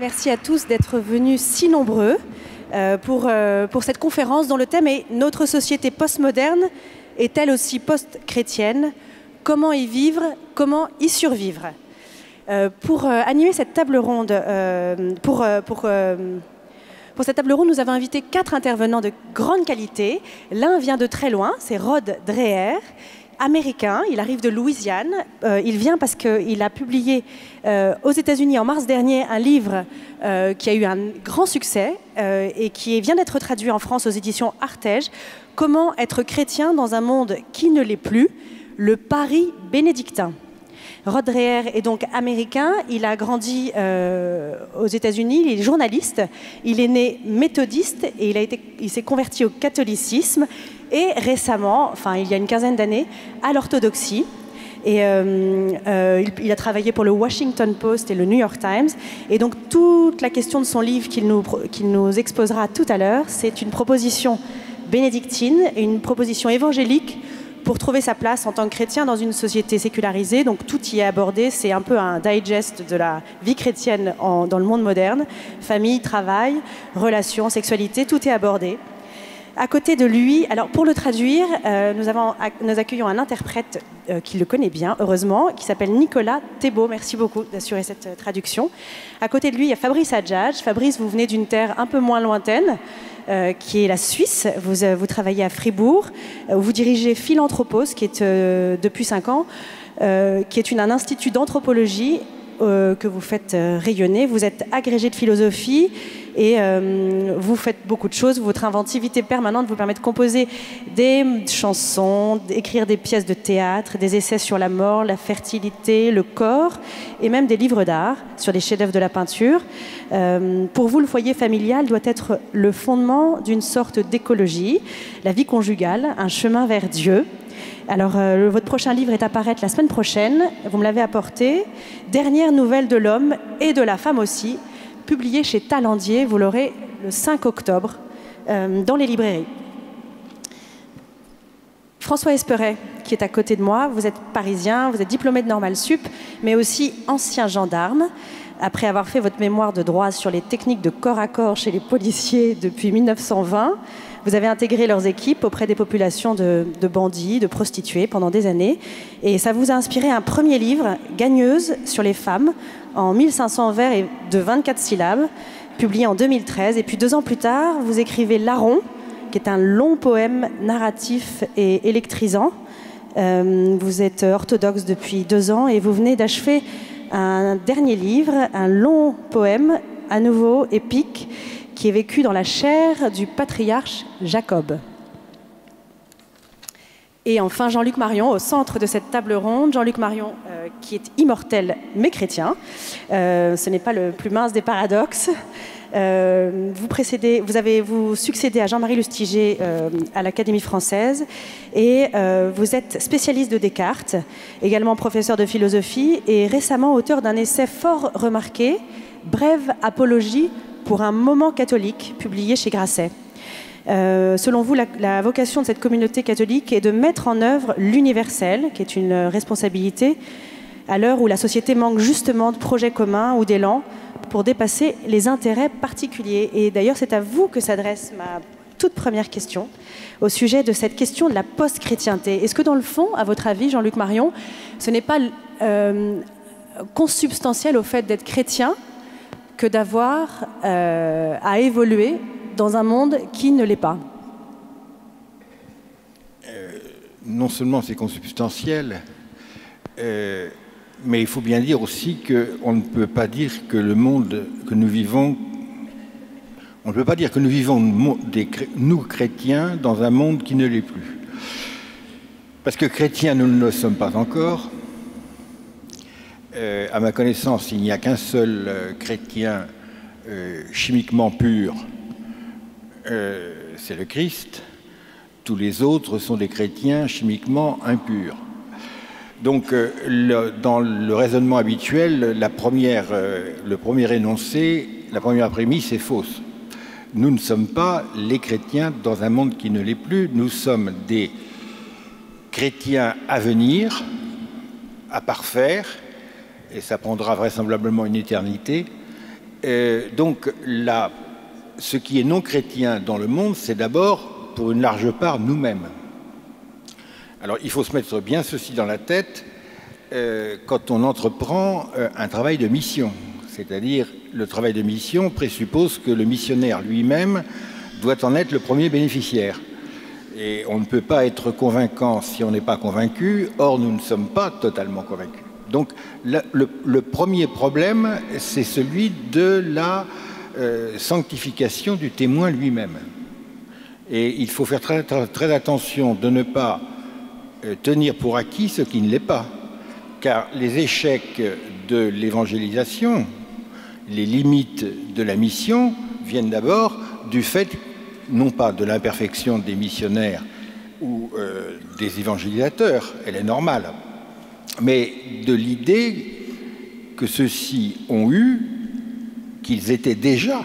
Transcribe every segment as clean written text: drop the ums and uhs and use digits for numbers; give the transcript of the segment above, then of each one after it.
Merci à tous d'être venus si nombreux pour cette conférence dont le thème est « Notre société postmoderne est-elle aussi post-chrétienne? Comment y vivre? Comment y survivre ?» Pour animer cette table ronde, pour cette table ronde, nous avons invité 4 intervenants de grande qualité. L'un vient de très loin, c'est Rod Dreher, américain, il arrive de Louisiane. Il vient parce qu'il a publié aux États-Unis en mars dernier un livre qui a eu un grand succès et qui vient d'être traduit en France aux éditions Artege. Comment être chrétien dans un monde qui ne l'est plus? Le pari bénédictin. Rod Dreher est donc américain, il a grandi aux États-Unis, il est journaliste, il est né méthodiste et il s'est converti au catholicisme et récemment, enfin il y a une quinzaine d'années, à l'orthodoxie. Et il a travaillé pour le Washington Post et le New York Times. Et donc toute la question de son livre qu'il nous exposera tout à l'heure, c'est une proposition bénédictine et une proposition évangélique pour trouver sa place en tant que chrétien dans une société sécularisée. Donc tout y est abordé, c'est un peu un digest de la vie chrétienne dans le monde moderne. Famille, travail, relations, sexualité, tout est abordé. À côté de lui, alors pour le traduire, nous accueillons un interprète qui le connaît bien, heureusement, qui s'appelle Nicolas Thébault. Merci beaucoup d'assurer cette traduction. À côté de lui, il y a Fabrice Adjadj. Fabrice, vous venez d'une terre un peu moins lointaine, qui est la Suisse. Vous travaillez à Fribourg, où vous dirigez Philanthropos, qui est depuis 5 ans, qui est un institut d'anthropologie que vous faites rayonner. Vous êtes agrégé de philosophie et vous faites beaucoup de choses. Votre inventivité permanente vous permet de composer des chansons, d'écrire des pièces de théâtre, des essais sur la mort, la fertilité, le corps et même des livres d'art sur des chefs-d'œuvre de la peinture. Pour vous, le foyer familial doit être le fondement d'une sorte d'écologie, la vie conjugale, un chemin vers Dieu. Alors, votre prochain livre est à paraître la semaine prochaine, vous me l'avez apporté, Dernière nouvelle de l'homme et de la femme aussi, publié chez Talendier, vous l'aurez le 5 octobre dans les librairies. François Esperet, qui est à côté de moi, vous êtes parisien, vous êtes diplômé de Normal Sup, mais aussi ancien gendarme. Après avoir fait votre mémoire de droit sur les techniques de corps à corps chez les policiers depuis 1920, vous avez intégré leurs équipes auprès des populations de bandits, de prostituées pendant des années. Et ça vous a inspiré un premier livre, Gagneuse, sur les femmes, en 1500 vers et de 24 syllabes, publié en 2013. Et puis 2 ans plus tard, vous écrivez Larron, qui est un long poème narratif et électrisant. Vous êtes orthodoxe depuis 2 ans et vous venez d'achever un dernier livre, un long poème, à nouveau épique, qui est vécu dans la chair du patriarche Jacob. Et enfin, Jean-Luc Marion, au centre de cette table ronde. Jean-Luc Marion, qui est immortel mais chrétien. Ce n'est pas le plus mince des paradoxes. Vous succédez à Jean-Marie Lustiger à l'Académie française et vous êtes spécialiste de Descartes, également professeur de philosophie et récemment auteur d'un essai fort remarqué, Brève apologie pour un moment catholique, publié chez Grasset. Selon vous, la vocation de cette communauté catholique est de mettre en œuvre l'universel, qui est une responsabilité, à l'heure où la société manque justement de projets communs ou d'élan pour dépasser les intérêts particuliers. Et d'ailleurs, c'est à vous que s'adresse ma toute première question, au sujet de cette question de la post-chrétienté. Est-ce que dans le fond, à votre avis, Jean-Luc Marion, ce n'est pas consubstantiel au fait d'être chrétien que d'avoir à évoluer dans un monde qui ne l'est pas? Non seulement c'est consubstantiel, mais il faut bien dire aussi qu'on ne peut pas dire que le monde que nous vivons, on ne peut pas dire que nous vivons, nous chrétiens, dans un monde qui ne l'est plus. Parce que chrétiens, nous ne le sommes pas encore. À ma connaissance, il n'y a qu'un seul chrétien chimiquement pur, c'est le Christ. Tous les autres sont des chrétiens chimiquement impurs. Donc, dans le raisonnement habituel, le premier énoncé, la première prémisse est fausse. Nous ne sommes pas les chrétiens dans un monde qui ne l'est plus. Nous sommes des chrétiens à venir, à parfaire, et ça prendra vraisemblablement une éternité, Donc, ce qui est non chrétien dans le monde, c'est d'abord, pour une large part, nous-mêmes. Alors, il faut se mettre bien ceci dans la tête quand on entreprend un travail de mission. C'est-à-dire, le travail de mission présuppose que le missionnaire lui-même doit en être le premier bénéficiaire. Et on ne peut pas être convaincant si on n'est pas convaincu, or nous ne sommes pas totalement convaincus. Donc le premier problème, c'est celui de la sanctification du témoin lui-même. Et il faut faire très attention de ne pas tenir pour acquis ce qui ne l'est pas. Car les échecs de l'évangélisation, les limites de la mission, viennent d'abord du fait, non pas de l'imperfection des missionnaires ou des évangélisateurs, elle est normale, mais de l'idée que ceux-ci ont eu qu'ils étaient déjà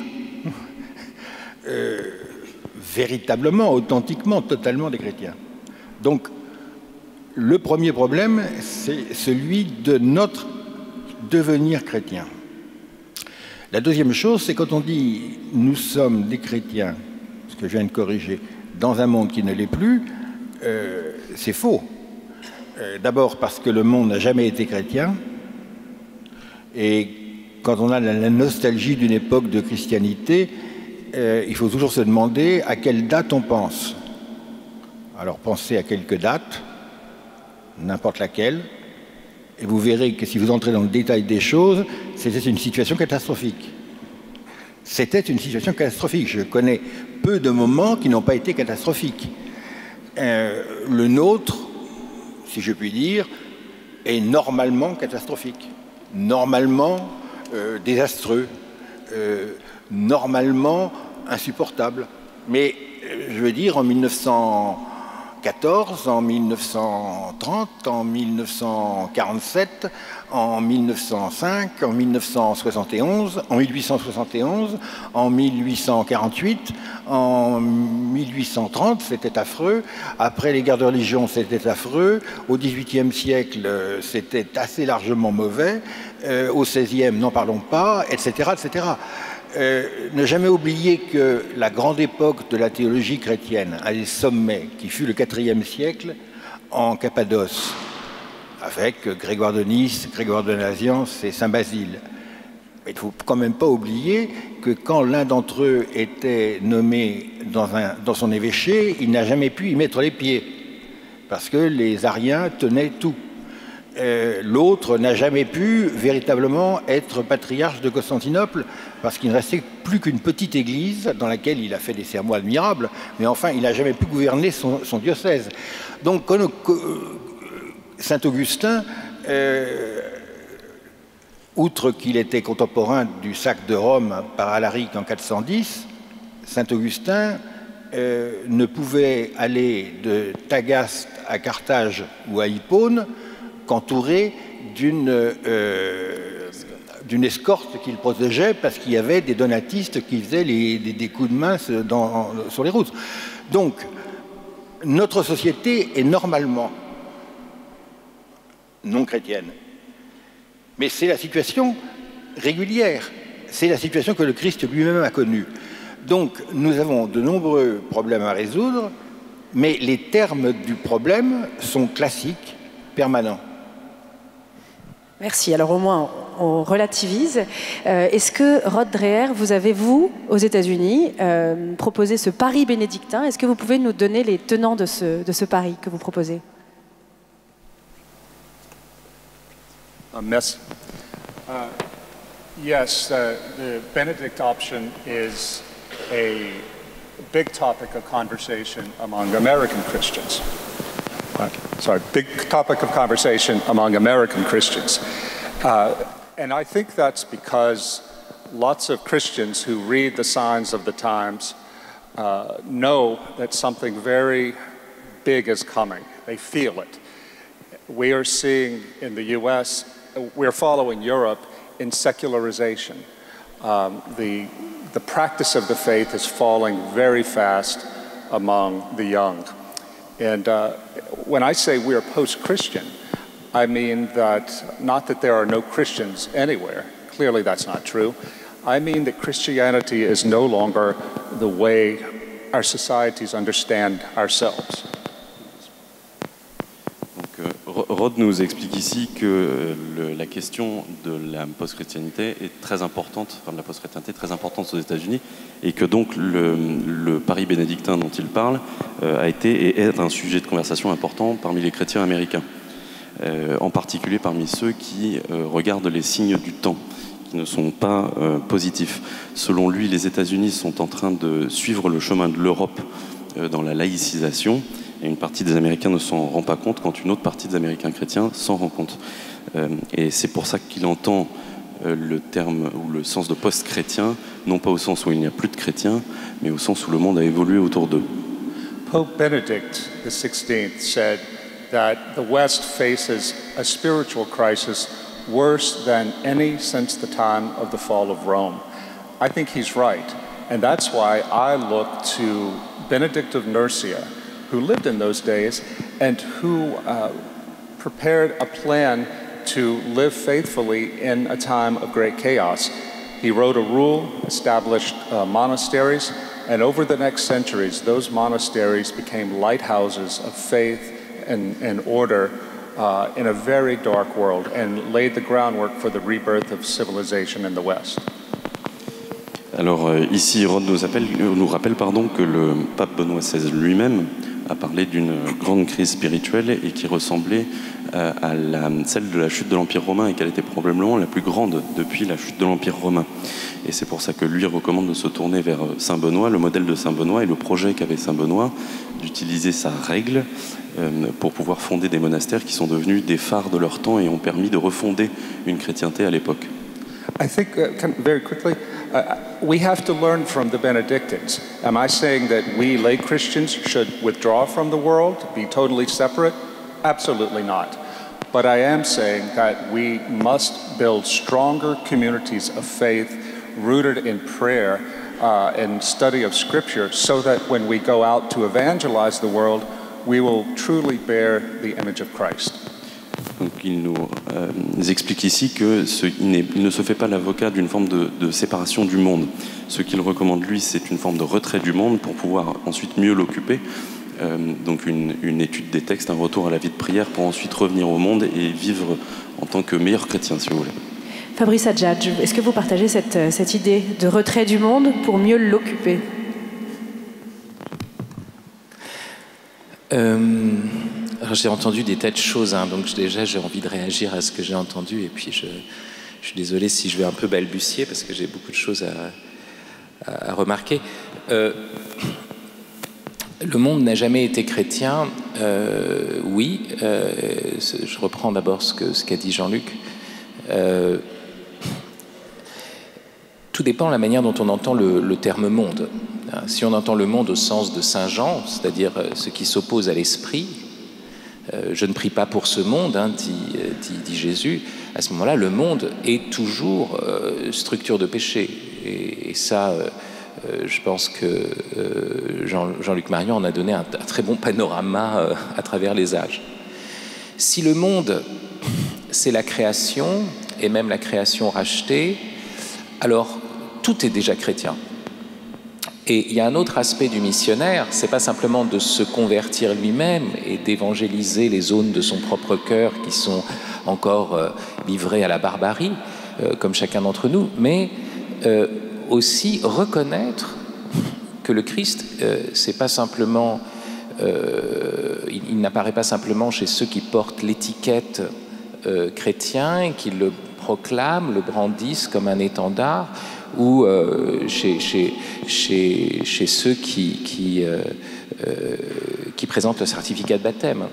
véritablement, authentiquement, totalement des chrétiens. Donc, le premier problème, c'est celui de notre devenir chrétien. La deuxième chose, c'est quand on dit « nous sommes des chrétiens », ce que je viens de corriger, dans un monde qui ne l'est plus, c'est faux. D'abord parce que le monde n'a jamais été chrétien, et quand on a la nostalgie d'une époque de christianité, il faut toujours se demander à quelle date on pense. Alors pensez à quelques dates, n'importe laquelle, et vous verrez que si vous entrez dans le détail des choses, c'était une situation catastrophique. C'était une situation catastrophique. Je connais peu de moments qui n'ont pas été catastrophiques. Le nôtre, si je puis dire, est normalement catastrophique, normalement désastreux, normalement insupportable. Mais je veux dire, en 1914, en 1930, en 1947, en 1905, en 1971, en 1871, en 1848, en 1830, c'était affreux. Après les guerres de religion, c'était affreux. Au XVIIIe siècle, c'était assez largement mauvais. Au XVIe, n'en parlons pas, etc., etc. Ne jamais oublier que la grande époque de la théologie chrétienne, à des sommets, qui fut le IVe siècle, en Cappadoce, avec Grégoire de Nice, Grégoire de Nazianze et Saint Basile. Il ne faut quand même pas oublier que quand l'un d'entre eux était nommé dans son évêché, il n'a jamais pu y mettre les pieds, parce que les Ariens tenaient tout. L'autre n'a jamais pu véritablement être patriarche de Constantinople, parce qu'il ne restait plus qu'une petite église dans laquelle il a fait des sermons admirables, mais enfin, il n'a jamais pu gouverner son diocèse. Donc, Saint-Augustin, outre qu'il était contemporain du sac de Rome par Alaric en 410, Saint-Augustin ne pouvait aller de Tagaste à Carthage ou à Hippone qu'entouré d'une escorte qu'il protégeait, parce qu'il y avait des donatistes qui faisaient des coups de main sur les routes. Donc, notre société est normalement non chrétienne. Mais c'est la situation régulière, c'est la situation que le Christ lui-même a connue. Donc, nous avons de nombreux problèmes à résoudre, mais les termes du problème sont classiques, permanents. Merci. Alors au moins, on relativise. Est-ce que, Rod Dreher, vous avez, vous, aux États-Unis, proposé ce pari bénédictin? Est-ce que vous pouvez nous donner les tenants de ce pari que vous proposez? Merci. Yes, the Benedict option is a big topic of conversation among American Christians. Big topic of conversation among American Christians. And I think that's because lots of Christians who read the signs of the times know that something very big is coming. They feel it. We are seeing in the US, we're following Europe in secularization. The practice of the faith is falling very fast among the young. And when I say we are post-Christian, I mean that not that there are no Christians anywhere. Clearly that's not true. I mean that Christianity is no longer the way our societies understand ourselves. Rod nous explique ici que la question de la post-chrétienté est très importante, enfin de la post-chrétienté est très importante aux États-Unis, et que donc le Paris bénédictin dont il parle a été et est un sujet de conversation important parmi les chrétiens américains, en particulier parmi ceux qui regardent les signes du temps, qui ne sont pas positifs. Selon lui, les États-Unis sont en train de suivre le chemin de l'Europe dans la laïcisation. Et une partie des Américains ne s'en rend pas compte, quand une autre partie des Américains chrétiens s'en rend compte. Et c'est pour ça qu'il entend le terme ou le sens de post-chrétien, non pas au sens où il n'y a plus de chrétiens, mais au sens où le monde a évolué autour d'eux. Pope Benedict XVI said that the West faces a spiritual crisis worse than any since the time of the fall of Rome. I think he's right, and that's why I look to Benedict of Nursia, who lived in those days and who prepared a plan to live faithfully in a time of great chaos. He wrote a rule, established monasteries, and over the next centuries, those monasteries became lighthouses of faith and order in a very dark world and laid the groundwork for the rebirth of civilization in the West. Alors ici, Rod nous rappelle que le pape Benoît XVI lui-même a parlé d'une grande crise spirituelle et qui ressemblait à celle de la chute de l'Empire romain et qu'elle était probablement la plus grande depuis la chute de l'Empire romain. Et c'est pour ça que lui recommande de se tourner vers Saint Benoît, le modèle de Saint Benoît et le projet qu'avait Saint Benoît d'utiliser sa règle pour pouvoir fonder des monastères qui sont devenus des phares de leur temps et ont permis de refonder une chrétienté à l'époque. I think, very quickly, we have to learn from the Benedictines. Am I saying that we lay Christians should withdraw from the world, be totally separate? Absolutely not. But I am saying that we must build stronger communities of faith rooted in prayer and study of Scripture so that when we go out to evangelize the world, we will truly bear the image of Christ. Donc il nous explique ici qu'il ne se fait pas l'avocat d'une forme de séparation du monde. Ce qu'il recommande, lui, c'est une forme de retrait du monde pour pouvoir ensuite mieux l'occuper. Donc une étude des textes, un retour à la vie de prière pour ensuite revenir au monde et vivre en tant que meilleur chrétien, si vous voulez. Fabrice Adjadj, est-ce que vous partagez cette idée de retrait du monde pour mieux l'occuper ? Alors, j'ai entendu des tas de choses, donc déjà j'ai envie de réagir à ce que j'ai entendu et puis je suis désolé si je vais un peu balbutier parce que j'ai beaucoup de choses à remarquer. Le monde n'a jamais été chrétien, oui, je reprends d'abord ce qu'a dit Jean-Luc. Tout dépend de la manière dont on entend le terme monde. Si on entend le monde au sens de Saint Jean, c'est-à-dire ce qui s'oppose à l'esprit, je ne prie pas pour ce monde, dit Jésus, à ce moment-là, le monde est toujours structure de péché. Et ça, je pense que Jean-Luc Marion en a donné un très bon panorama à travers les âges. Si le monde, c'est la création, et même la création rachetée, alors tout est déjà chrétien. Et il y a un autre aspect du missionnaire, c'est pas simplement de se convertir lui-même et d'évangéliser les zones de son propre cœur qui sont encore livrées à la barbarie, comme chacun d'entre nous, mais aussi reconnaître que le Christ, c'est pas simplement, il n'apparaît pas simplement chez ceux qui portent l'étiquette chrétien et qui le proclament, le brandissent comme un étendard, ou chez ceux qui présentent le certificat de baptême.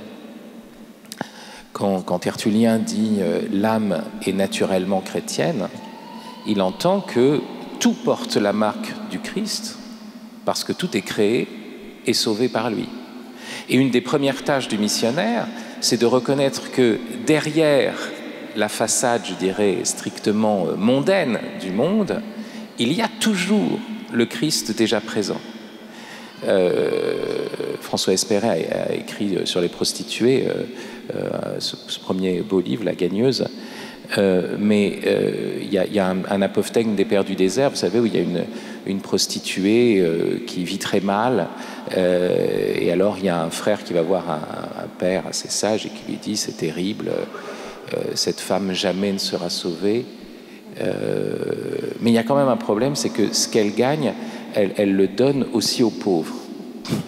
Quand Tertullien dit « l'âme est naturellement chrétienne », il entend que tout porte la marque du Christ, parce que tout est créé et sauvé par lui. Et une des premières tâches du missionnaire, c'est de reconnaître que derrière la façade, je dirais, strictement mondaine du monde, il y a toujours le Christ déjà présent. François Espéret a écrit sur les prostituées ce premier beau livre, La Gagneuse, Mais il y a un apophthegme des Pères du désert, vous savez, où il y a une prostituée qui vit très mal, et alors il y a un frère qui va voir un père assez sage et qui lui dit c'est terrible, cette femme jamais ne sera sauvée. Mais il y a quand même un problème, c'est que ce qu'elle gagne, elle le donne aussi aux pauvres.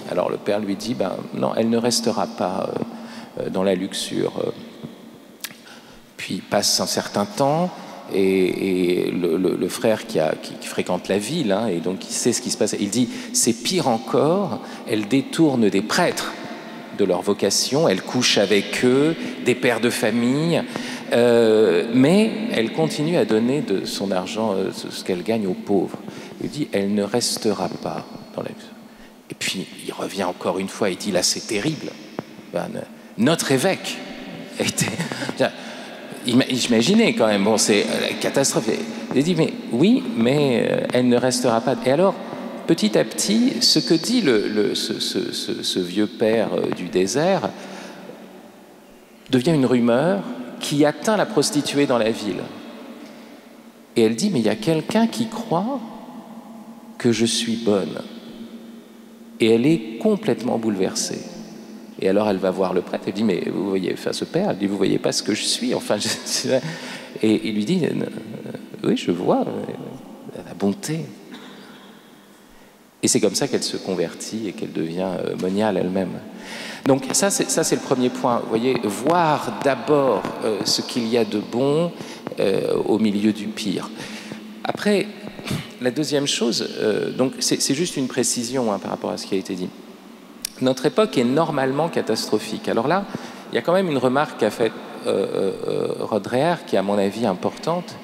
Alors le père lui dit, ben non, elle ne restera pas dans la luxure. Puis passe un certain temps, et le frère qui fréquente la ville, hein, et donc il sait ce qui se passe, il dit, c'est pire encore, elle détourne des prêtres de leur vocation, elle couche avec eux, des pères de famille, mais elle continue à donner de son argent, ce qu'elle gagne aux pauvres. Il dit, elle ne restera pas dans la... Et puis il revient encore une fois, il dit, là c'est terrible. Ben, notre évêque était... Imaginez quand même, bon, c'est la catastrophe. Il dit, mais oui, mais elle ne restera pas. Et alors, petit à petit, ce que dit ce vieux père du désert devient une rumeur qui atteint la prostituée dans la ville. Et elle dit, mais il y a quelqu'un qui croit que je suis bonne. Et elle est complètement bouleversée. Et alors elle va voir le prêtre, elle dit, mais vous voyez, enfin ce père, elle dit, vous voyez pas ce que je suis, enfin, et il lui dit, oui, je vois la bonté. Et c'est comme ça qu'elle se convertit et qu'elle devient moniale elle-même. Donc ça c'est le premier point, vous voyez, voir d'abord ce qu'il y a de bon au milieu du pire. Après, la deuxième chose, donc c'est juste une précision hein, par rapport à ce qui a été dit. Notre époque est normalement catastrophique. Alors là, il y a quand même une remarque qu'a faite Rod Dreher, qui est à mon avis importante.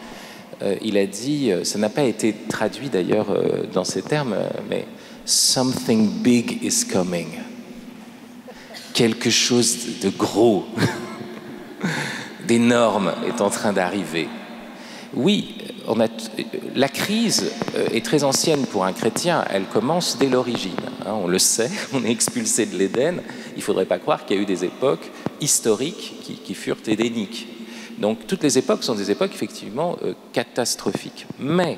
Il a dit, ça n'a pas été traduit d'ailleurs dans ces termes, mais « something big is coming ». Quelque chose de gros, d'énorme est en train d'arriver. Oui, la crise est très ancienne pour un chrétien, elle commence dès l'origine. Hein, on le sait, on est expulsé de l'Éden. Il ne faudrait pas croire qu'il y a eu des époques historiques qui furent édéniques. Donc toutes les époques sont des époques effectivement catastrophiques. Mais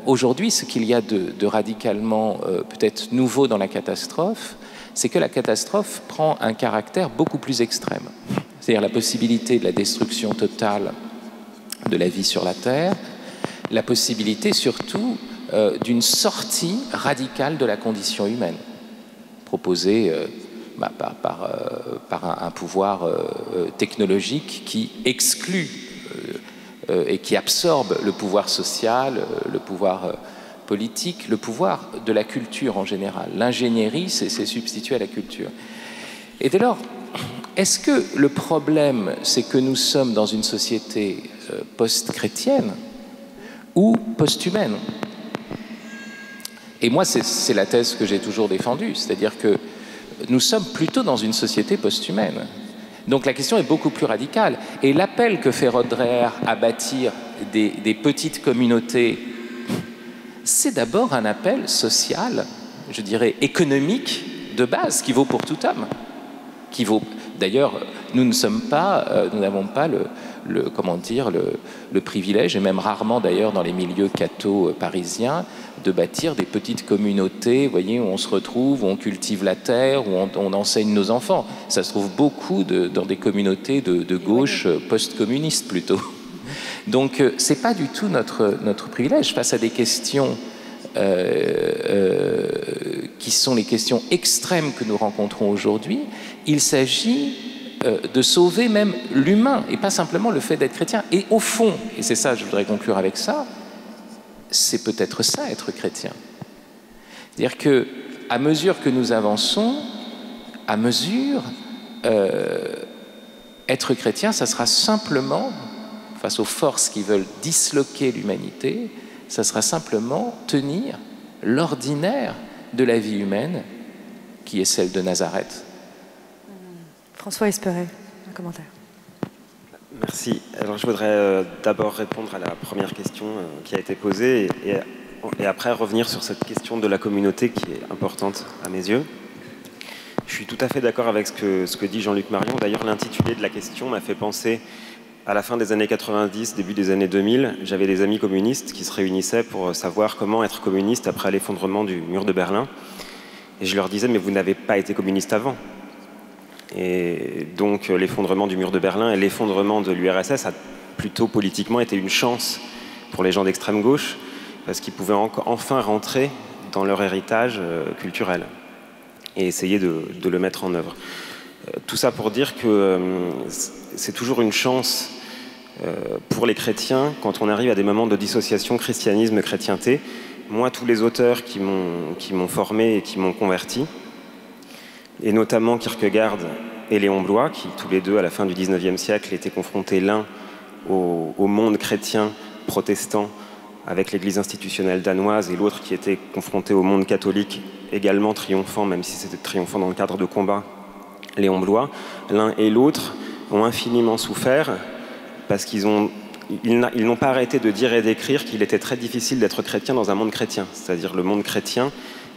aujourd'hui, ce qu'il y a de radicalement peut-être nouveau dans la catastrophe, c'est que la catastrophe prend un caractère beaucoup plus extrême. C'est-à-dire la possibilité de la destruction totale de la vie sur la Terre, la possibilité surtout d'une sortie radicale de la condition humaine, proposée par un pouvoir technologique qui exclut et qui absorbe le pouvoir social, le pouvoir politique, le pouvoir de la culture en général. L'ingénierie, c'est substitué à la culture. Et dès lors, est-ce que le problème, c'est que nous sommes dans une société post-chrétienne ou post-humaine? Et moi, c'est la thèse que j'ai toujours défendue, c'est-à-dire que nous sommes plutôt dans une société post-humaine. Donc la question est beaucoup plus radicale. Et l'appel que fait Rod Dreher à bâtir des petites communautés, c'est d'abord un appel social, je dirais économique de base, qui vaut pour tout homme. Qui vaut. D'ailleurs, nous n'avons pas le privilège, et même rarement d'ailleurs dans les milieux catho parisiens, de bâtir des petites communautés, vous voyez, où on se retrouve, où on cultive la terre, où on enseigne nos enfants. Ça se trouve beaucoup dans des communautés de gauche post-communistes plutôt. Donc c'est pas du tout notre privilège face à des questions qui sont les questions extrêmes que nous rencontrons aujourd'hui. Il s'agit de sauver même l'humain et pas simplement le fait d'être chrétien. Et au fond, et c'est ça, je voudrais conclure avec ça, c'est peut-être ça, être chrétien. C'est-à-dire que, à mesure que nous avançons, être chrétien, ça sera simplement, face aux forces qui veulent disloquer l'humanité, ça sera simplement tenir l'ordinaire de la vie humaine, qui est celle de Nazareth. François Esperet, un commentaire. Merci. Alors je voudrais d'abord répondre à la première question qui a été posée et après revenir sur cette question de la communauté qui est importante à mes yeux. Je suis tout à fait d'accord avec ce que dit Jean-Luc Marion. D'ailleurs, l'intitulé de la question m'a fait penser à la fin des années 90, début des années 2000, j'avais des amis communistes qui se réunissaient pour savoir comment être communiste après l'effondrement du mur de Berlin. Et je leur disais, mais vous n'avez pas été communiste avant. Et donc l'effondrement du mur de Berlin et l'effondrement de l'URSS a plutôt politiquement été une chance pour les gens d'extrême gauche, parce qu'ils pouvaient enfin rentrer dans leur héritage culturel et essayer de le mettre en œuvre. Tout ça pour dire que c'est toujours une chance pour les chrétiens quand on arrive à des moments de dissociation christianisme-chrétienté. Moi, tous les auteurs qui m'ont formé et qui m'ont converti, et notamment Kierkegaard et Léon Bloy, qui tous les deux, à la fin du XIXe siècle, étaient confrontés l'un au monde chrétien protestant avec l'Église institutionnelle danoise et l'autre qui était confronté au monde catholique également triomphant, même si c'était triomphant dans le cadre de combat, Léon Bloy. L'un et l'autre ont infiniment souffert parce qu'ils n'ont pas arrêté de dire et d'écrire qu'il était très difficile d'être chrétien dans un monde chrétien. C'est-à-dire le monde chrétien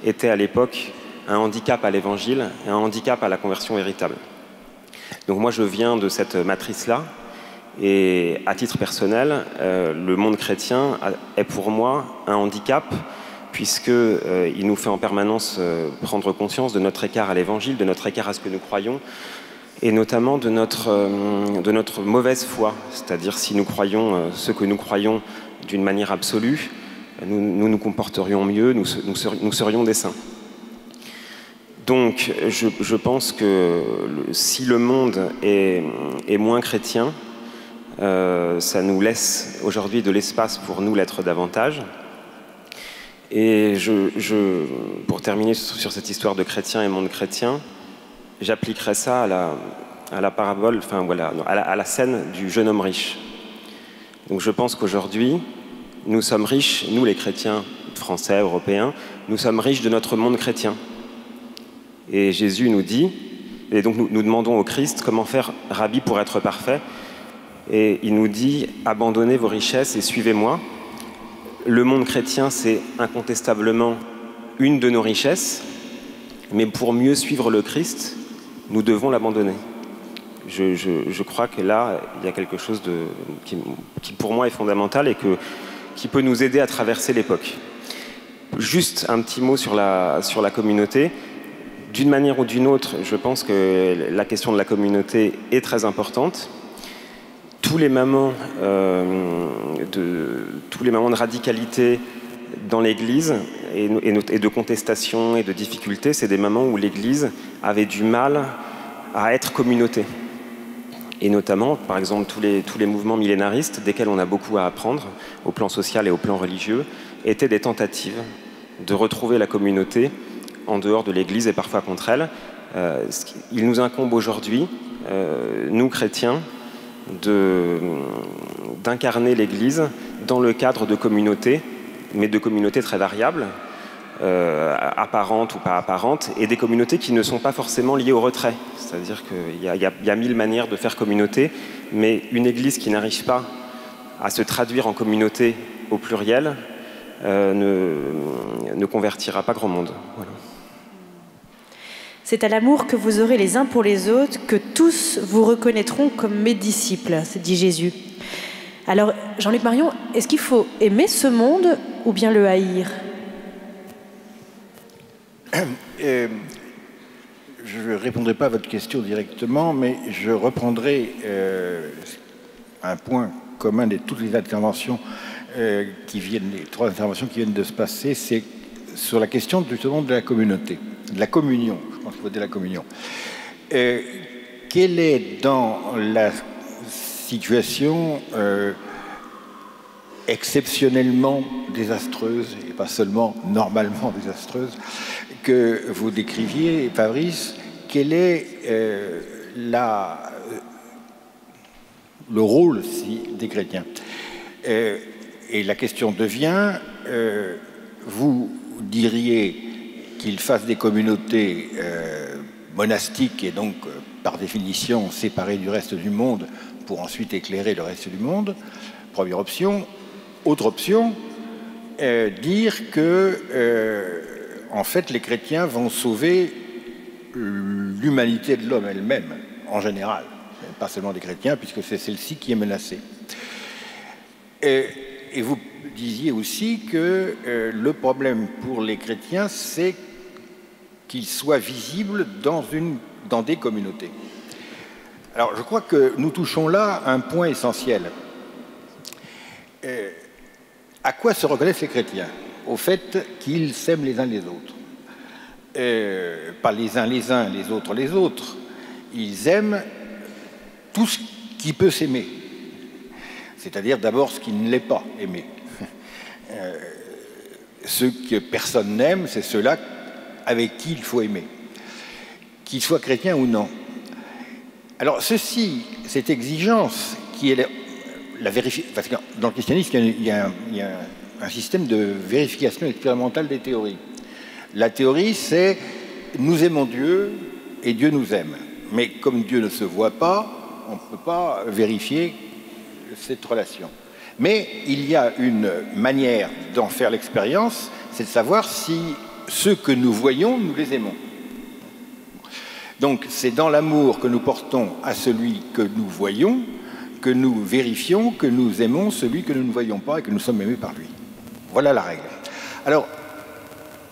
était à l'époque un handicap à l'évangile et un handicap à la conversion véritable. Donc moi je viens de cette matrice-là et à titre personnel, le monde chrétien est pour moi un handicap puisqu'il nous fait en permanence prendre conscience de notre écart à l'évangile, de notre écart à ce que nous croyons et notamment de notre mauvaise foi. C'est-à-dire si nous croyons ce que nous croyons d'une manière absolue, nous nous comporterions mieux, nous serions des saints. Donc, je pense que si le monde est moins chrétien, ça nous laisse aujourd'hui de l'espace pour nous l'être davantage. Et pour terminer sur cette histoire de chrétien et monde chrétien, j'appliquerai ça à la parabole, enfin voilà, à la scène du jeune homme riche. Donc, je pense qu'aujourd'hui, nous sommes riches, nous les chrétiens français, européens, nous sommes riches de notre monde chrétien. Et Jésus nous dit, et donc nous demandons au Christ comment faire, Rabbi, pour être parfait. Et il nous dit, abandonnez vos richesses et suivez-moi. Le monde chrétien, c'est incontestablement une de nos richesses, mais pour mieux suivre le Christ, nous devons l'abandonner. Je crois que là, il y a quelque chose qui pour moi est fondamental et qui peut nous aider à traverser l'époque. Juste un petit mot sur la communauté. D'une manière ou d'une autre, je pense que la question de la communauté est très importante. Tous les moments de radicalité dans l'Église et de contestation et de difficulté, c'est des moments où l'Église avait du mal à être communauté. Et notamment, par exemple, tous les mouvements millénaristes, desquels on a beaucoup à apprendre, au plan social et au plan religieux, étaient des tentatives de retrouver la communauté en dehors de l'Église et parfois contre elle. Il nous incombe aujourd'hui, nous chrétiens, d'incarner l'Église dans le cadre de communautés, mais de communautés très variables, apparentes ou pas apparentes, et des communautés qui ne sont pas forcément liées au retrait. C'est-à-dire qu'il y a 1000 manières de faire communauté, mais une Église qui n'arrive pas à se traduire en communauté au pluriel ne convertira pas grand monde. Voilà. C'est à l'amour que vous aurez les uns pour les autres que tous vous reconnaîtront comme mes disciples, dit Jésus. Alors, Jean-Luc Marion, est-ce qu'il faut aimer ce monde ou bien le haïr ? Je ne répondrai pas à votre question directement, mais je reprendrai un point commun de toutes les interventions les trois interventions qui viennent de se passer, c'est sur la question justement de la communauté, de la communion. Je pense qu'il faut dire la communion. Quelle est dans la situation exceptionnellement désastreuse, et pas seulement normalement désastreuse, que vous décriviez, Fabrice, quel est le rôle des chrétiens? Et la question devient, vous diriez qu'ils fassent des communautés monastiques et donc par définition séparées du reste du monde pour ensuite éclairer le reste du monde, première option. Autre option, dire que en fait les chrétiens vont sauver l'humanité de l'homme elle-même en général. pas seulement des chrétiens, puisque c'est celle-ci qui est menacée. Et vous disiez aussi que le problème pour les chrétiens, c'est qu'ils soient visibles dans des communautés. Alors, je crois que nous touchons là un point essentiel. À quoi se reconnaissent les chrétiens? Au fait qu'ils s'aiment les uns les autres. Pas les uns, les autres. Ils aiment tout ce qui peut s'aimer. C'est-à-dire d'abord ce qui ne l'est pas aimé. Ceux que personne n'aime, c'est ceux-là avec qui il faut aimer, qu'ils soient chrétiens ou non. Alors cette exigence qui est la vérification, parce que dans le christianisme, il y a un système de vérification expérimentale des théories. La théorie, c'est nous aimons Dieu et Dieu nous aime. Mais comme Dieu ne se voit pas, on ne peut pas vérifier cette relation. Mais il y a une manière d'en faire l'expérience, c'est de savoir si ceux que nous voyons, nous les aimons. Donc c'est dans l'amour que nous portons à celui que nous voyons, que nous vérifions que nous aimons celui que nous ne voyons pas et que nous sommes aimés par lui. Voilà la règle. Alors,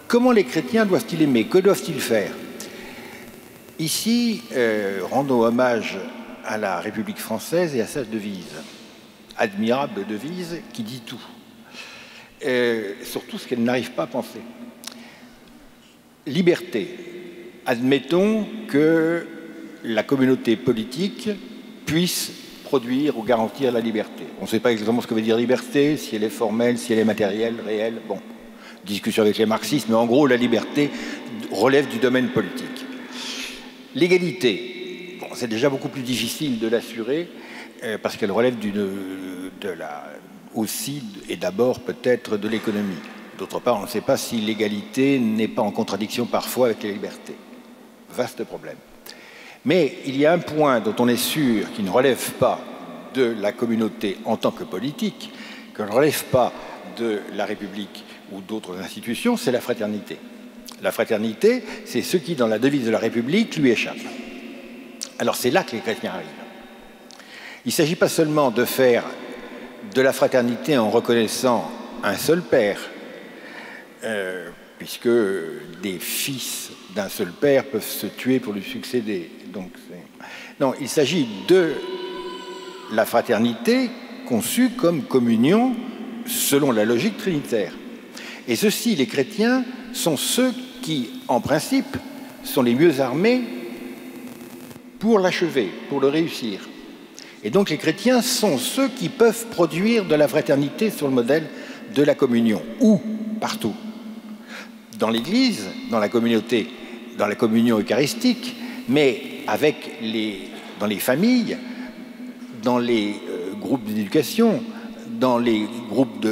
comment les chrétiens doivent-ils aimer? Que doivent-ils faire? Ici, rendons hommage à la République française et à sa devise. Admirable devise qui dit tout. Surtout ce qu'elle n'arrive pas à penser. Liberté. Admettons que la communauté politique puisse produire ou garantir la liberté. On ne sait pas exactement ce que veut dire liberté, si elle est formelle, si elle est matérielle, réelle. Bon, discussion avec les marxistes, mais en gros, la liberté relève du domaine politique. L'égalité, bon, c'est déjà beaucoup plus difficile de l'assurer parce qu'elle relève aussi et d'abord peut-être de l'économie. D'autre part, on ne sait pas si l'égalité n'est pas en contradiction parfois avec la liberté. Vaste problème. Mais il y a un point dont on est sûr qui ne relève pas de la communauté en tant que politique, qui ne relève pas de la République ou d'autres institutions, c'est la fraternité. La fraternité, c'est ce qui, dans la devise de la République, lui échappe. Alors c'est là que les chrétiens arrivent. Il ne s'agit pas seulement de faire de la fraternité en reconnaissant un seul père, puisque des fils d'un seul père peuvent se tuer pour lui succéder. Donc, non, il s'agit de la fraternité conçue comme communion selon la logique trinitaire. Et ceux-ci, les chrétiens, sont ceux qui, en principe, sont les mieux armés pour l'achever, pour le réussir. Et donc les chrétiens sont ceux qui peuvent produire de la fraternité sur le modèle de la communion. Où? Partout. Dans l'Église, dans la communauté, dans la communion eucharistique, mais dans les familles, dans les groupes d'éducation, dans les groupes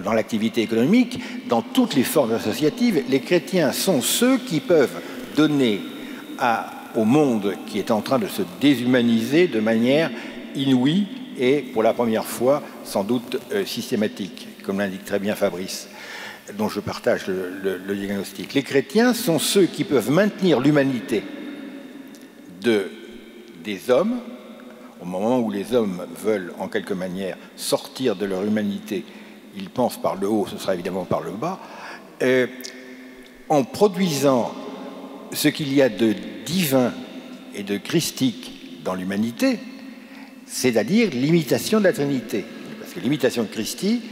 dans l'activité économique, dans toutes les formes associatives, les chrétiens sont ceux qui peuvent donner au monde qui est en train de se déshumaniser de manière inouïe et pour la première fois sans doute systématique, comme l'indique très bien Fabrice, dont je partage le diagnostic. Les chrétiens sont ceux qui peuvent maintenir l'humanité des hommes, au moment où les hommes veulent en quelque manière sortir de leur humanité, ils pensent par le haut, ce sera évidemment par le bas, en produisant ce qu'il y a de divin et de christique dans l'humanité, c'est-à-dire l'imitation de la Trinité. Parce que l'imitation de Christi,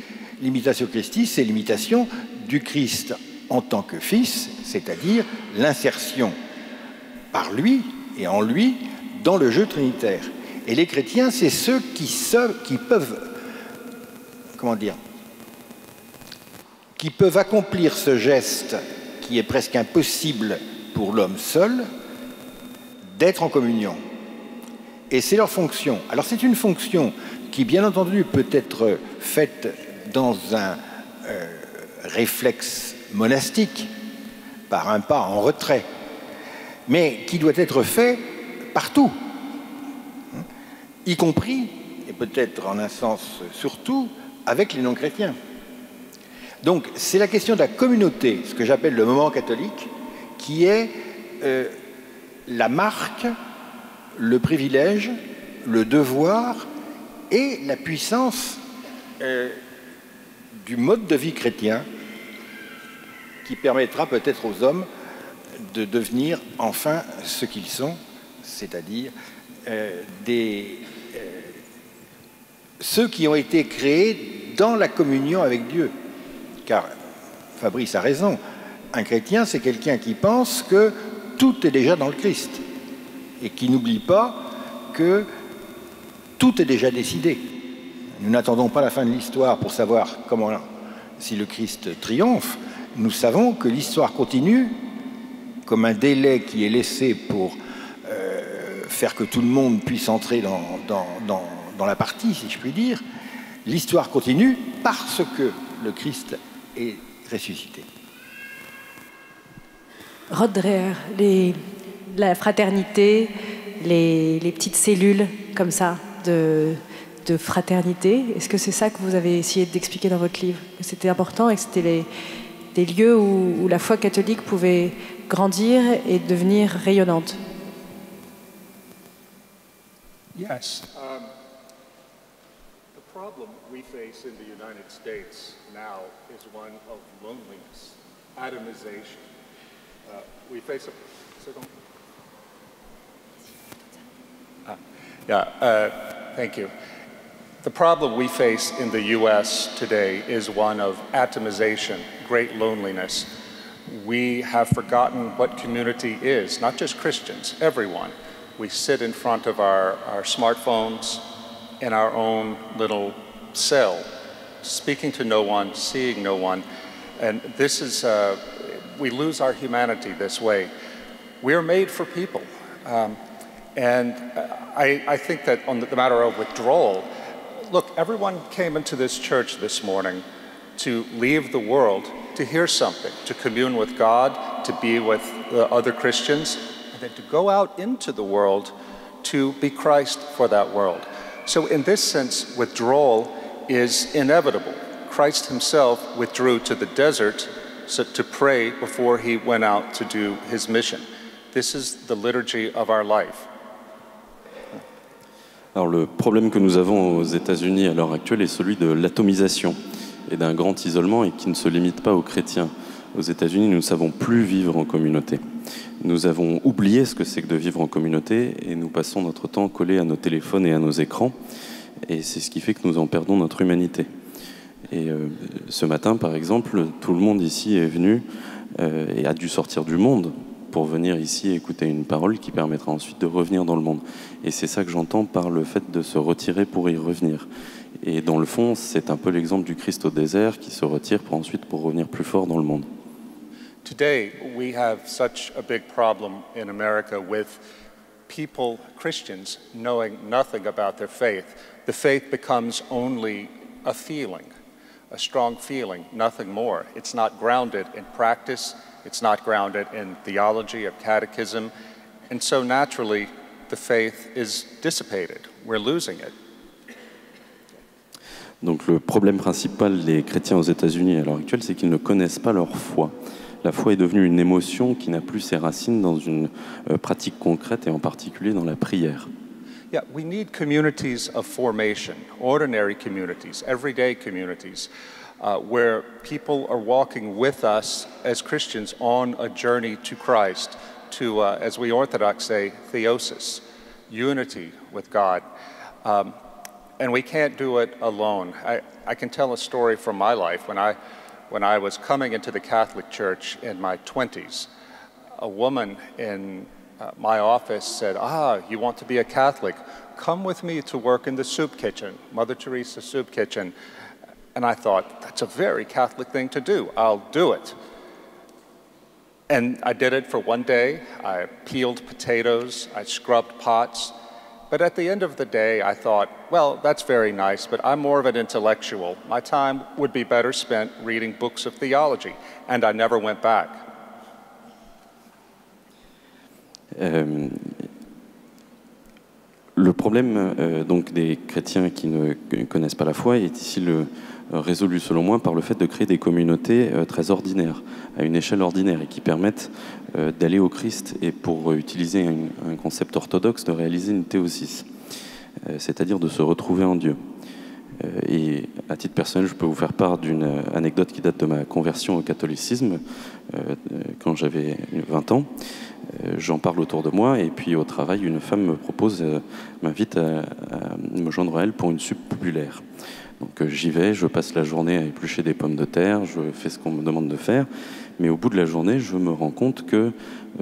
c'est l'imitation du Christ en tant que Fils, c'est-à-dire l'insertion par lui et en lui dans le jeu trinitaire. Et les chrétiens, c'est ceux qui peuvent, qui peuvent accomplir ce geste qui est presque impossible pour l'homme seul, d'être en communion. Et c'est leur fonction. Alors c'est une fonction qui, bien entendu, peut être faite dans un réflexe monastique, par un pas en retrait, mais qui doit être fait partout, y compris, et peut-être en un sens surtout, avec les non-chrétiens. Donc c'est la question de la communauté, ce que j'appelle le moment catholique, qui est la marque le privilège, le devoir et la puissance du mode de vie chrétien qui permettra peut-être aux hommes de devenir enfin ce qu'ils sont, c'est-à-dire ceux qui ont été créés dans la communion avec Dieu. Car Fabrice a raison, un chrétien, c'est quelqu'un qui pense que tout est déjà dans le Christ et qui n'oublie pas que tout est déjà décidé. Nous n'attendons pas la fin de l'histoire pour savoir si le Christ triomphe. Nous savons que l'histoire continue comme un délai qui est laissé pour faire que tout le monde puisse entrer dans la partie, si je puis dire. L'histoire continue parce que le Christ est ressuscité. Rod Dreher, la fraternité, les petites cellules comme ça de fraternité, est-ce que c'est ça que vous avez essayé d'expliquer dans votre livre? Que c'était important et que c'était des lieux où la foi catholique pouvait grandir et devenir rayonnante? Yes. The problem we face in the United States now is one of loneliness, atomization. We face thank you. The problem we face in the U.S. today is one of atomization, great loneliness. We have forgotten what community is, not just Christians, everyone. We sit in front of our smartphones in our own little cell, speaking to no one, seeing no one. And this is, we lose our humanity this way. We're made for people. And I think that on the matter of withdrawal, look, everyone came into this church this morning to leave the world, to hear something, to commune with God, to be with other Christians, and then to go out into the world to be Christ for that world. So in this sense, withdrawal is inevitable. Christ himself withdrew to the desert to pray before he went out to do his mission. This is the liturgy of our life. Alors le problème que nous avons aux États-Unis à l'heure actuelle est celui de l'atomisation et d'un grand isolement et qui ne se limite pas aux chrétiens. Aux États-Unis, nous ne savons plus vivre en communauté. Nous avons oublié ce que c'est que de vivre en communauté et nous passons notre temps collés à nos téléphones et à nos écrans. Et c'est ce qui fait que nous en perdons notre humanité. Et ce matin, par exemple, tout le monde ici est venu et a dû sortir du monde pour venir ici écouter une parole qui permettra ensuite de revenir dans le monde. Et c'est ça que j'entends par le fait de se retirer pour y revenir. Et dans le fond, c'est un peu l'exemple du Christ au désert qui se retire pour revenir plus fort dans le monde. Today, we have such a big problem in America with people, Christians, knowing nothing about their faith. The faith becomes only a feeling, a strong feeling, nothing more. It's not grounded in practice. It's not grounded in theology or catechism. And so naturally, the faith is dissipated. We're losing it. Donc le problème principal des chrétiens aux États-Unis à l'heure actuelle, c'est qu'ils ne connaissent pas leur foi. La foi est devenue une émotion qui n'a plus ses racines dans une pratique concrète et en particulier dans la prière. Yeah, we need communities of formation, ordinary communities, everyday communities, where people are walking with us as Christians on a journey to Christ, to, as we Orthodox say, theosis, unity with God. And we can't do it alone. I can tell a story from my life. When I was coming into the Catholic Church in my 20s, a woman in my office said, you want to be a Catholic? Come with me to work in the soup kitchen, Mother Teresa soup kitchen. And I thought, that's a very Catholic thing to do. I'll do it. And I did it for one day. I peeled potatoes, I scrubbed pots. But at the end of the day, I thought, well, that's very nice, but I'm more of an intellectual. My time would be better spent reading books of theology. And I never went back. Le problème donc des chrétiens qui ne connaissent pas la foi est ici résolu selon moi par le fait de créer des communautés très ordinaires, à une échelle ordinaire et qui permettent d'aller au Christ et pour utiliser un concept orthodoxe de réaliser une théosis, c'est-à-dire de se retrouver en Dieu. Et à titre personnel, je peux vous faire part d'une anecdote qui date de ma conversion au catholicisme quand j'avais 20 ans. J'en parle autour de moi et puis au travail, une femme m'invite à me joindre à elle pour une sup populaire. Donc j'y vais, je passe la journée à éplucher des pommes de terre, je fais ce qu'on me demande de faire, mais au bout de la journée, je me rends compte que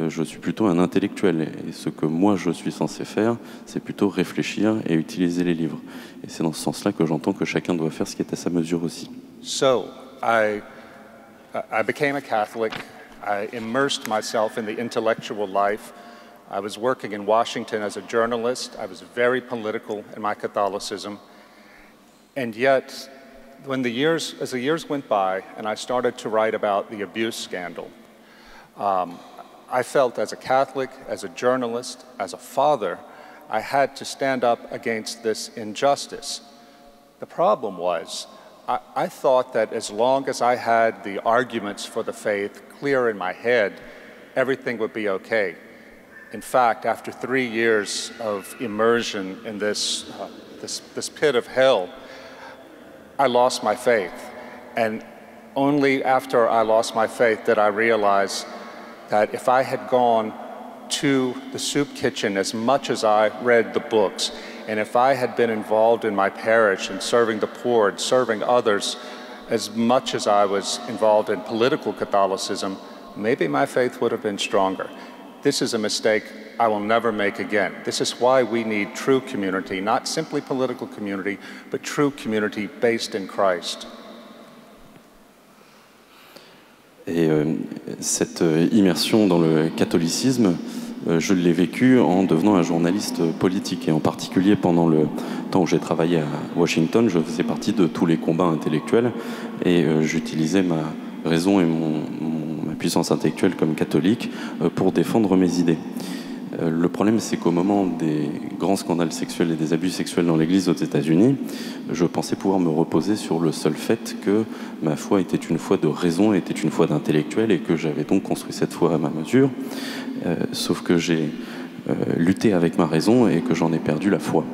je suis plutôt un intellectuel et ce que moi je suis censé faire, c'est plutôt réfléchir et utiliser les livres. Et c'est dans ce sens-là que j'entends que chacun doit faire ce qui est à sa mesure aussi. So, I became a Catholic. I immersed myself in the intellectual life. I was working in Washington as a journalist. I was very political in my Catholicism. And yet, as the years went by and I started to write about the abuse scandal, I felt as a Catholic, as a journalist, as a father, I had to stand up against this injustice. The problem was, I thought that as long as I had the arguments for the faith clear in my head, everything would be okay. In fact, after 3 years of immersion in this pit of hell, I lost my faith. And only after I lost my faith did I realize that if I had gone to the soup kitchen as much as I read the books, and if I had been involved in my parish and serving the poor and serving others as much as I was involved in political Catholicism, maybe my faith would have been stronger. This is a mistake I will never make again. This is why we need true community, not simply political community, but true community based in Christ. Et cette immersion dans le catholicisme, je l'ai vécue en devenant un journaliste politique et en particulier pendant le temps où j'ai travaillé à Washington, je faisais partie de tous les combats intellectuels et j'utilisais ma raison et ma puissance intellectuelle comme catholique pour défendre mes idées. Le problème, c'est qu'au moment des grands scandales sexuels et des abus sexuels dans l'Église aux États-Unis, je pensais pouvoir me reposer sur le seul fait que ma foi était une foi de raison, était une foi d'intellectuel et que j'avais donc construit cette foi à ma mesure. Sauf que j'ai lutté avec ma raison et que j'en ai perdu la foi.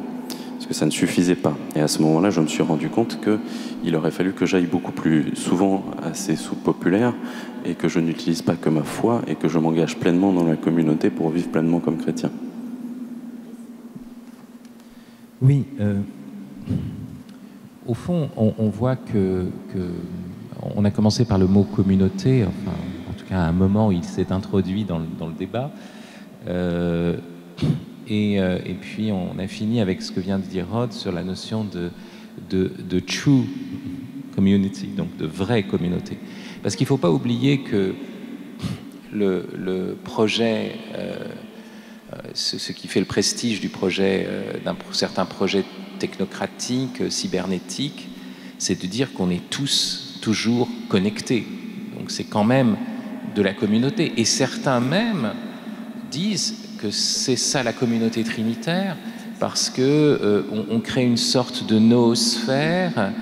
Parce que ça ne suffisait pas. Et à ce moment-là, je me suis rendu compte qu'il aurait fallu que j'aille beaucoup plus souvent à ces soupes populaires et que je n'utilise pas que ma foi et que je m'engage pleinement dans la communauté pour vivre pleinement comme chrétien. Oui, au fond, on voit on a commencé par le mot communauté, enfin, en tout cas à un moment il s'est introduit dans le débat, et puis on a fini avec ce que vient de dire Rod sur la notion de true community, donc de vraie communauté. Parce qu'il ne faut pas oublier que le projet, ce qui fait le prestige du projet, d'un certain projet technocratique, cybernétique, c'est de dire qu'on est tous toujours connectés. Donc c'est quand même de la communauté. Et certains même disent que c'est ça la communauté trinitaire, parce qu'on crée une sorte de noosphère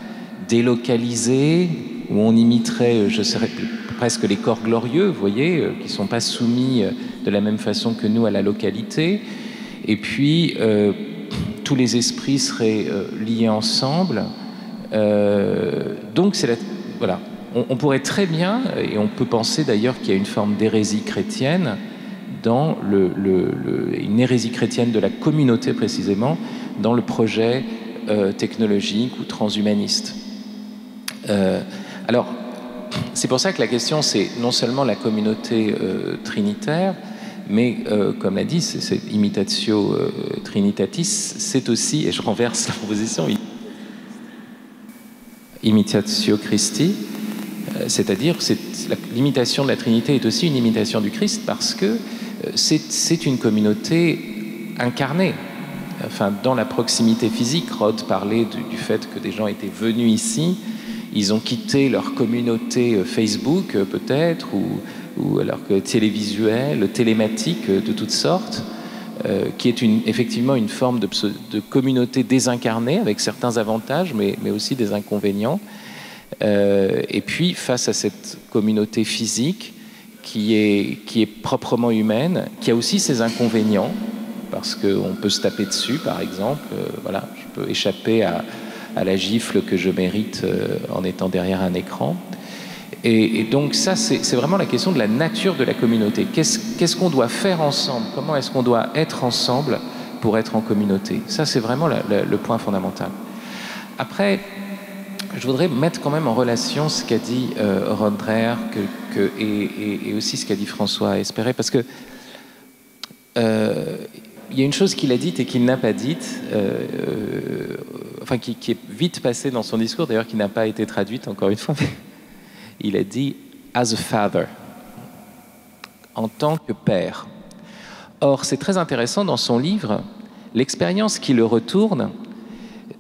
délocalisée, où on imiterait, je serais presque les corps glorieux, vous voyez, qui ne sont pas soumis de la même façon que nous à la localité. Et puis, tous les esprits seraient liés ensemble. Donc, voilà. On pourrait très bien, et on peut penser d'ailleurs qu'il y a une forme d'hérésie chrétienne, dans une hérésie chrétienne de la communauté précisément, dans le projet technologique ou transhumaniste. Alors, c'est pour ça que la question, c'est non seulement la communauté trinitaire, mais comme l'a dit, c'est imitatio trinitatis, c'est aussi, et je renverse la proposition, imitatio Christi, c'est-à-dire l'imitation de la Trinité est aussi une imitation du Christ parce que c'est une communauté incarnée. Enfin, dans la proximité physique, Rod parlait du fait que des gens étaient venus ici, ils ont quitté leur communauté Facebook peut-être, ou alors télévisuelle, télématique de toutes sortes, qui est effectivement une forme de communauté désincarnée, avec certains avantages, mais aussi des inconvénients. Et puis, face à cette communauté physique, qui est proprement humaine, qui a aussi ses inconvénients, parce qu'on peut se taper dessus, par exemple. Voilà, je peux échapper à la gifle que je mérite en étant derrière un écran. Et donc ça, c'est vraiment la question de la nature de la communauté. Qu'est-ce qu'on doit faire ensemble? Comment est-ce qu'on doit être ensemble pour être en communauté? Ça, c'est vraiment le point fondamental. Après, je voudrais mettre quand même en relation ce qu'a dit Rod Dreher et aussi ce qu'a dit François Espéret, parce que il y a une chose qu'il a dite et qu'il n'a pas dite, enfin qui est vite passée dans son discours, d'ailleurs qui n'a pas été traduite encore une fois. Il a dit « as a father », en tant que père. Or, c'est très intéressant dans son livre, l'expérience qui le retourne,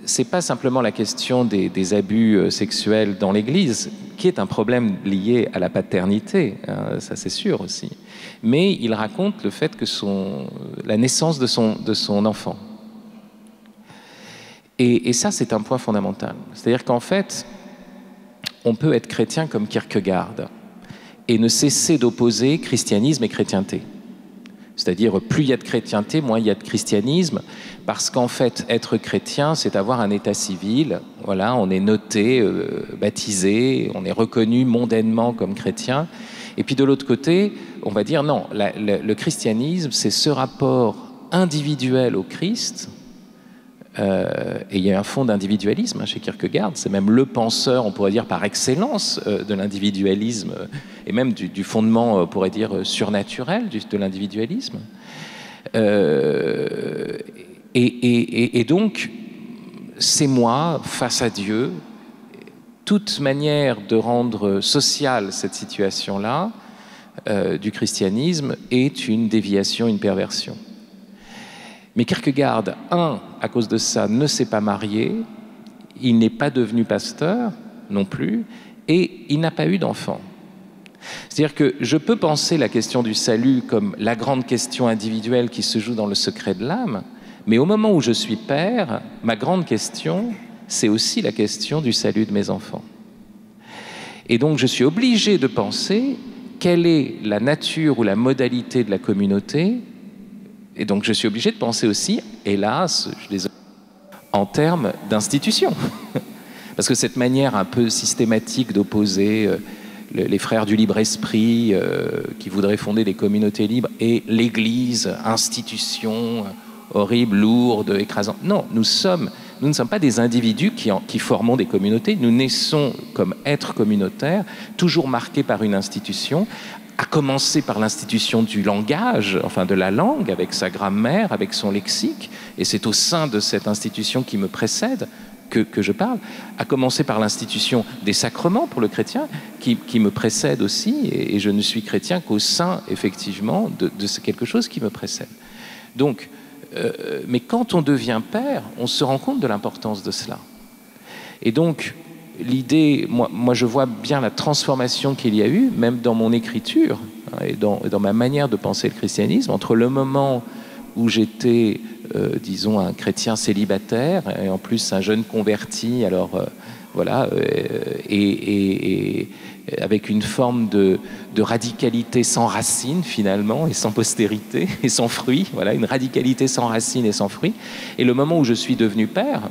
c'est pas simplement la question des abus sexuels dans l'Église, qui est un problème lié à la paternité, hein, ça c'est sûr aussi. Mais il raconte le fait que la naissance de son enfant. Et ça, c'est un point fondamental. C'est-à-dire qu'en fait, on peut être chrétien comme Kierkegaard et ne cesser d'opposer christianisme et chrétienté. C'est-à-dire, plus il y a de chrétienté, moins il y a de christianisme, parce qu'en fait, être chrétien, c'est avoir un état civil. Voilà, on est noté, baptisé, on est reconnu mondainement comme chrétien. Et puis de l'autre côté, on va dire non, le christianisme, c'est ce rapport individuel au Christ. Et il y a un fond d'individualisme chez Kierkegaard, c'est même le penseur, on pourrait dire par excellence, de l'individualisme, et même du fondement, on pourrait dire, surnaturel de l'individualisme. Et donc, c'est moi, face à Dieu, toute manière de rendre sociale cette situation-là, du christianisme, est une déviation, une perversion. Mais Kierkegaard, à cause de ça, ne s'est pas marié, il n'est pas devenu pasteur non plus, et il n'a pas eu d'enfant. C'est-à-dire que je peux penser la question du salut comme la grande question individuelle qui se joue dans le secret de l'âme, mais au moment où je suis père, ma grande question, c'est aussi la question du salut de mes enfants. Et donc je suis obligé de penser quelle est la nature ou la modalité de la communauté. Et donc je suis obligé de penser aussi, hélas, en termes d'institution. Parce que cette manière un peu systématique d'opposer les frères du libre esprit qui voudraient fonder des communautés libres et l'Église, institution horrible, lourde, écrasante. Non, nous ne sommes pas des individus qui formons des communautés. Nous naissons comme êtres communautaires, toujours marqués par une institution, à commencer par l'institution du langage, enfin de la langue, avec sa grammaire, avec son lexique, et c'est au sein de cette institution qui me précède que je parle, à commencer par l'institution des sacrements pour le chrétien, qui me précède aussi, et je ne suis chrétien qu'au sein, effectivement, de quelque chose qui me précède. Donc, mais quand on devient père, on se rend compte de l'importance de cela. Et donc, l'idée, moi je vois bien la transformation qu'il y a eu, même dans mon écriture et dans ma manière de penser le christianisme, entre le moment où j'étais, disons, un chrétien célibataire, et en plus un jeune converti, alors voilà, et avec une forme de radicalité sans racines finalement, et sans postérité, et sans fruits, voilà, une radicalité sans racines et sans fruits, et le moment où je suis devenu père,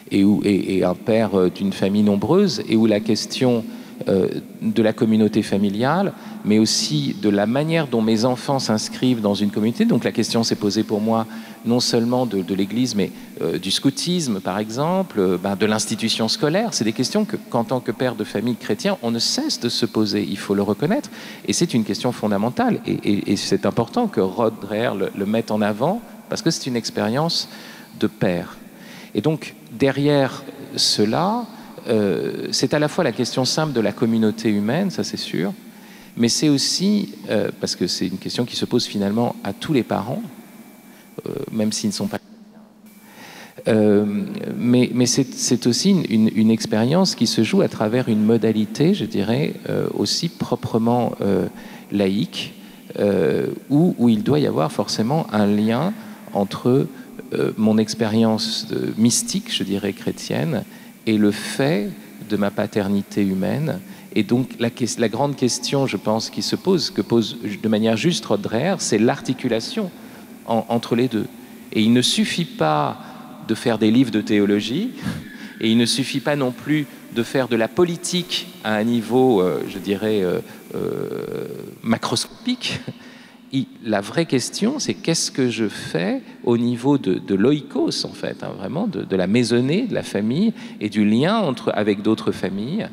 et un père d'une famille nombreuse, et où la question de la communauté familiale, mais aussi de la manière dont mes enfants s'inscrivent dans une communauté. Donc la question s'est posée pour moi non seulement de l'Église, mais du scoutisme, par exemple, de l'institution scolaire. C'est des questions qu'en tant que père de famille chrétien, on ne cesse de se poser, il faut le reconnaître, et c'est une question fondamentale. Et c'est important que Rod Dreher le mette en avant, parce que c'est une expérience de père. Et donc, derrière cela, c'est à la fois la question simple de la communauté humaine, ça c'est sûr, mais c'est aussi, parce que c'est une question qui se pose finalement à tous les parents, même s'ils ne sont pas mais c'est aussi une expérience qui se joue à travers une modalité, je dirais, aussi proprement laïque, où il doit y avoir forcément un lien entre mon expérience mystique, je dirais chrétienne, et le fait de ma paternité humaine. Et donc la grande question, je pense, qui se pose, que pose de manière juste Rod Dreher, c'est l'articulation entre les deux. Et il ne suffit pas de faire des livres de théologie, et il ne suffit pas non plus de faire de la politique à un niveau, je dirais, macroscopique. La vraie question, c'est qu'est-ce que je fais au niveau de l'oikos, en fait, hein, vraiment, de la maisonnée, de la famille, et du lien avec d'autres familles.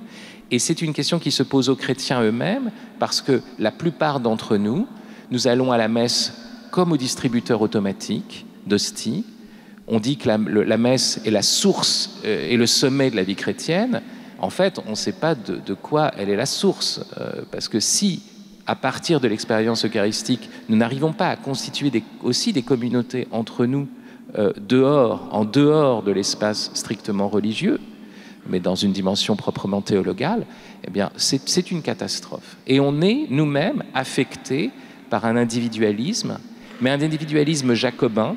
Et c'est une question qui se pose aux chrétiens eux-mêmes, parce que la plupart d'entre nous, nous allons à la messe comme au distributeur automatique d'hosties. On dit que la messe est la source et le sommet de la vie chrétienne. En fait, on ne sait pas de quoi elle est la source. Parce que si, à partir de l'expérience eucharistique, nous n'arrivons pas à constituer aussi des communautés entre nous, en dehors de l'espace strictement religieux, mais dans une dimension proprement théologale, eh bien, c'est une catastrophe. Et on est nous-mêmes affectés par un individualisme, mais un individualisme jacobin,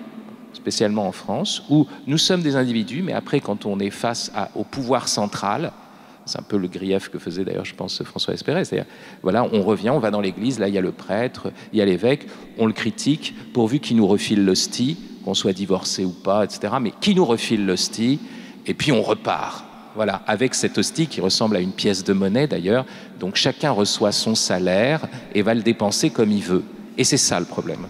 spécialement en France, où nous sommes des individus, mais après, quand on est face au pouvoir central, c'est un peu le grief que faisait d'ailleurs, je pense, François Espéret, c'est-à-dire, voilà, on revient, on va dans l'église, là, il y a le prêtre, il y a l'évêque, on le critique, pourvu qu'il nous refile l'hostie, qu'on soit divorcé ou pas, etc., mais qui nous refile l'hostie, et puis on repart. Voilà, avec cette hostie qui ressemble à une pièce de monnaie d'ailleurs, donc chacun reçoit son salaire et va le dépenser comme il veut. Et c'est ça le problème.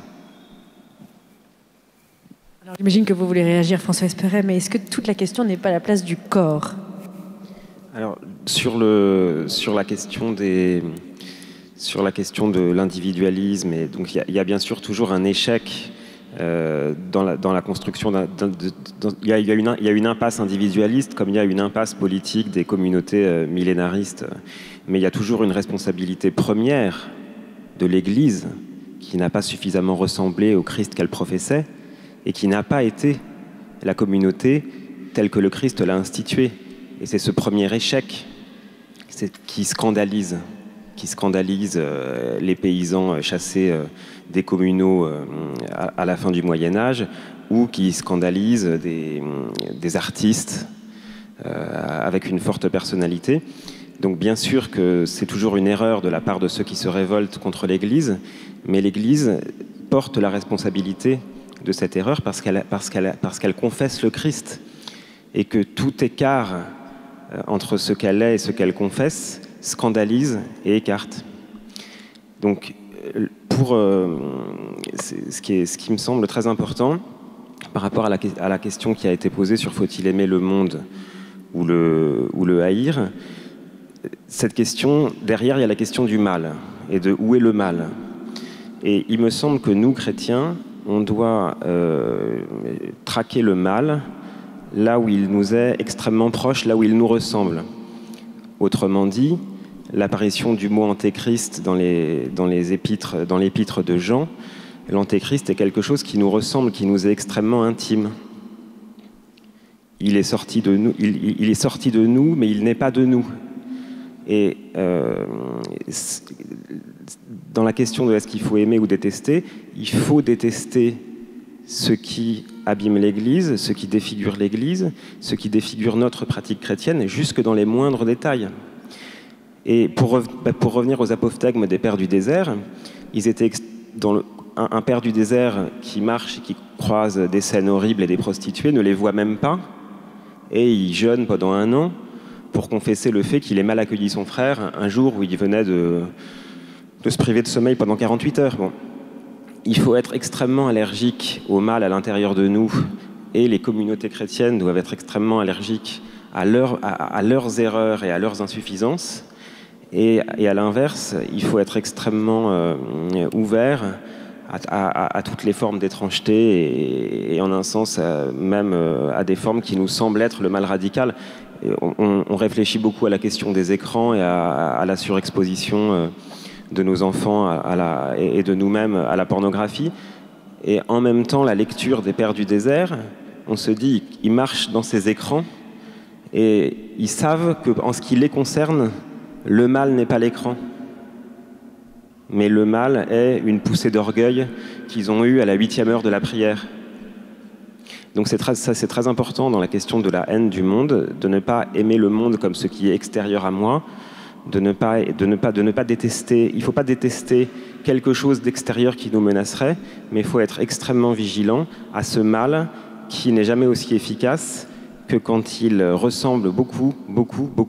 Alors j'imagine que vous voulez réagir, François Espéret, mais est-ce que toute la question n'est pas à la place du corps? Alors, sur la question de l'individualisme, et donc il y a bien sûr toujours un échec dans la construction il y a une impasse individualiste comme il y a une impasse politique des communautés millénaristes, mais il y a toujours une responsabilité première de l'Église qui n'a pas suffisamment ressemblé au Christ qu'elle professait et qui n'a pas été la communauté telle que le Christ l'a instituée. Et c'est ce premier échec qui scandalise les paysans chassés des communaux à la fin du Moyen-Âge, ou qui scandalise des artistes avec une forte personnalité. Donc bien sûr que c'est toujours une erreur de la part de ceux qui se révoltent contre l'Église, mais l'Église porte la responsabilité de cette erreur parce qu'elle confesse le Christ, et que tout écart entre ce qu'elle est et ce qu'elle confesse scandalise et écarte. Donc, ce qui me semble très important par rapport à la question qui a été posée sur faut-il aimer le monde ou le haïr, cette question, derrière, il y a la question du mal et de où est le mal. Et il me semble que nous, chrétiens, on doit traquer le mal là où il nous est extrêmement proche, là où il nous ressemble. Autrement dit, l'apparition du mot antéchrist dans l'épître de Jean, l'antéchrist est quelque chose qui nous ressemble, qui nous est extrêmement intime. Il est sorti de nous, mais il n'est pas de nous. Et dans la question de est-ce qu'il faut aimer ou détester, il faut détester ce qui abîme l'Église, ce qui défigure l'Église, ce qui défigure notre pratique chrétienne, jusque dans les moindres détails. Et pour revenir aux apophthegmes des pères du désert, ils étaient un père du désert qui marche et qui croise des scènes horribles et des prostituées ne les voit même pas, et il jeûne pendant 1 an pour confesser le fait qu'il ait mal accueilli son frère un jour où il venait de se priver de sommeil pendant 48 heures. Bon. Il faut être extrêmement allergique au mal à l'intérieur de nous, et les communautés chrétiennes doivent être extrêmement allergiques à leurs erreurs et à leurs insuffisances. Et à l'inverse, il faut être extrêmement ouvert à toutes les formes d'étrangeté et en un sens même à des formes qui nous semblent être le mal radical. On réfléchit beaucoup à la question des écrans et à la surexposition de nos enfants et de nous-mêmes à la pornographie. Et en même temps, la lecture des pères du désert, on se dit, ils marchent dans ces écrans et ils savent qu'en ce qui les concerne, le mal n'est pas l'écran. mais le mal est une poussée d'orgueil qu'ils ont eue à la 8e heure de la prière. Donc c'est très important dans la question de la haine du monde, de ne pas aimer le monde comme ce qui est extérieur à moi, de ne pas détester. Il ne faut pas détester quelque chose d'extérieur qui nous menacerait, mais il faut être extrêmement vigilant à ce mal qui n'est jamais aussi efficace que quand il ressemble beaucoup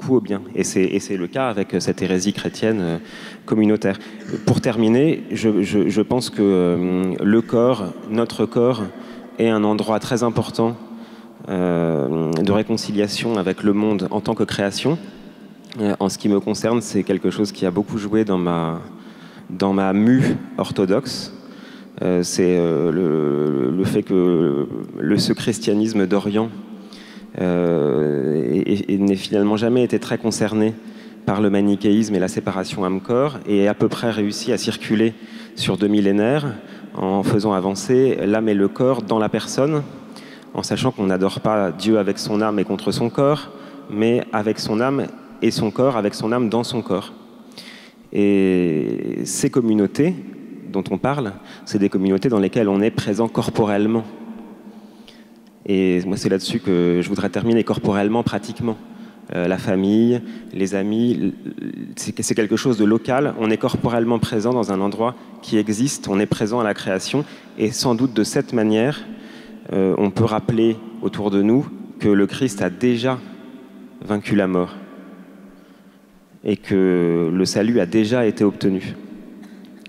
au bien. Et c'est le cas avec cette hérésie chrétienne communautaire. Pour terminer, je pense que le corps, notre corps, est un endroit très important de réconciliation avec le monde en tant que création. En ce qui me concerne, c'est quelque chose qui a beaucoup joué dans ma mue orthodoxe. C'est le fait que ce christianisme d'Orient n'ait finalement jamais été très concerné par le manichéisme et la séparation âme-corps, et à peu près réussi à circuler sur 2 millénaires en faisant avancer l'âme et le corps dans la personne, en sachant qu'on n'adore pas Dieu avec son âme et contre son corps, mais avec son âme et son corps, avec son âme dans son corps. Et ces communautés dont on parle, c'est des communautés dans lesquelles on est présent corporellement. Et moi, c'est là-dessus que je voudrais terminer, corporellement, pratiquement. La famille, les amis, c'est quelque chose de local. On est corporellement présent dans un endroit qui existe, on est présent à la création, et sans doute de cette manière, on peut rappeler autour de nous que le Christ a déjà vaincu la mort et que le salut a déjà été obtenu.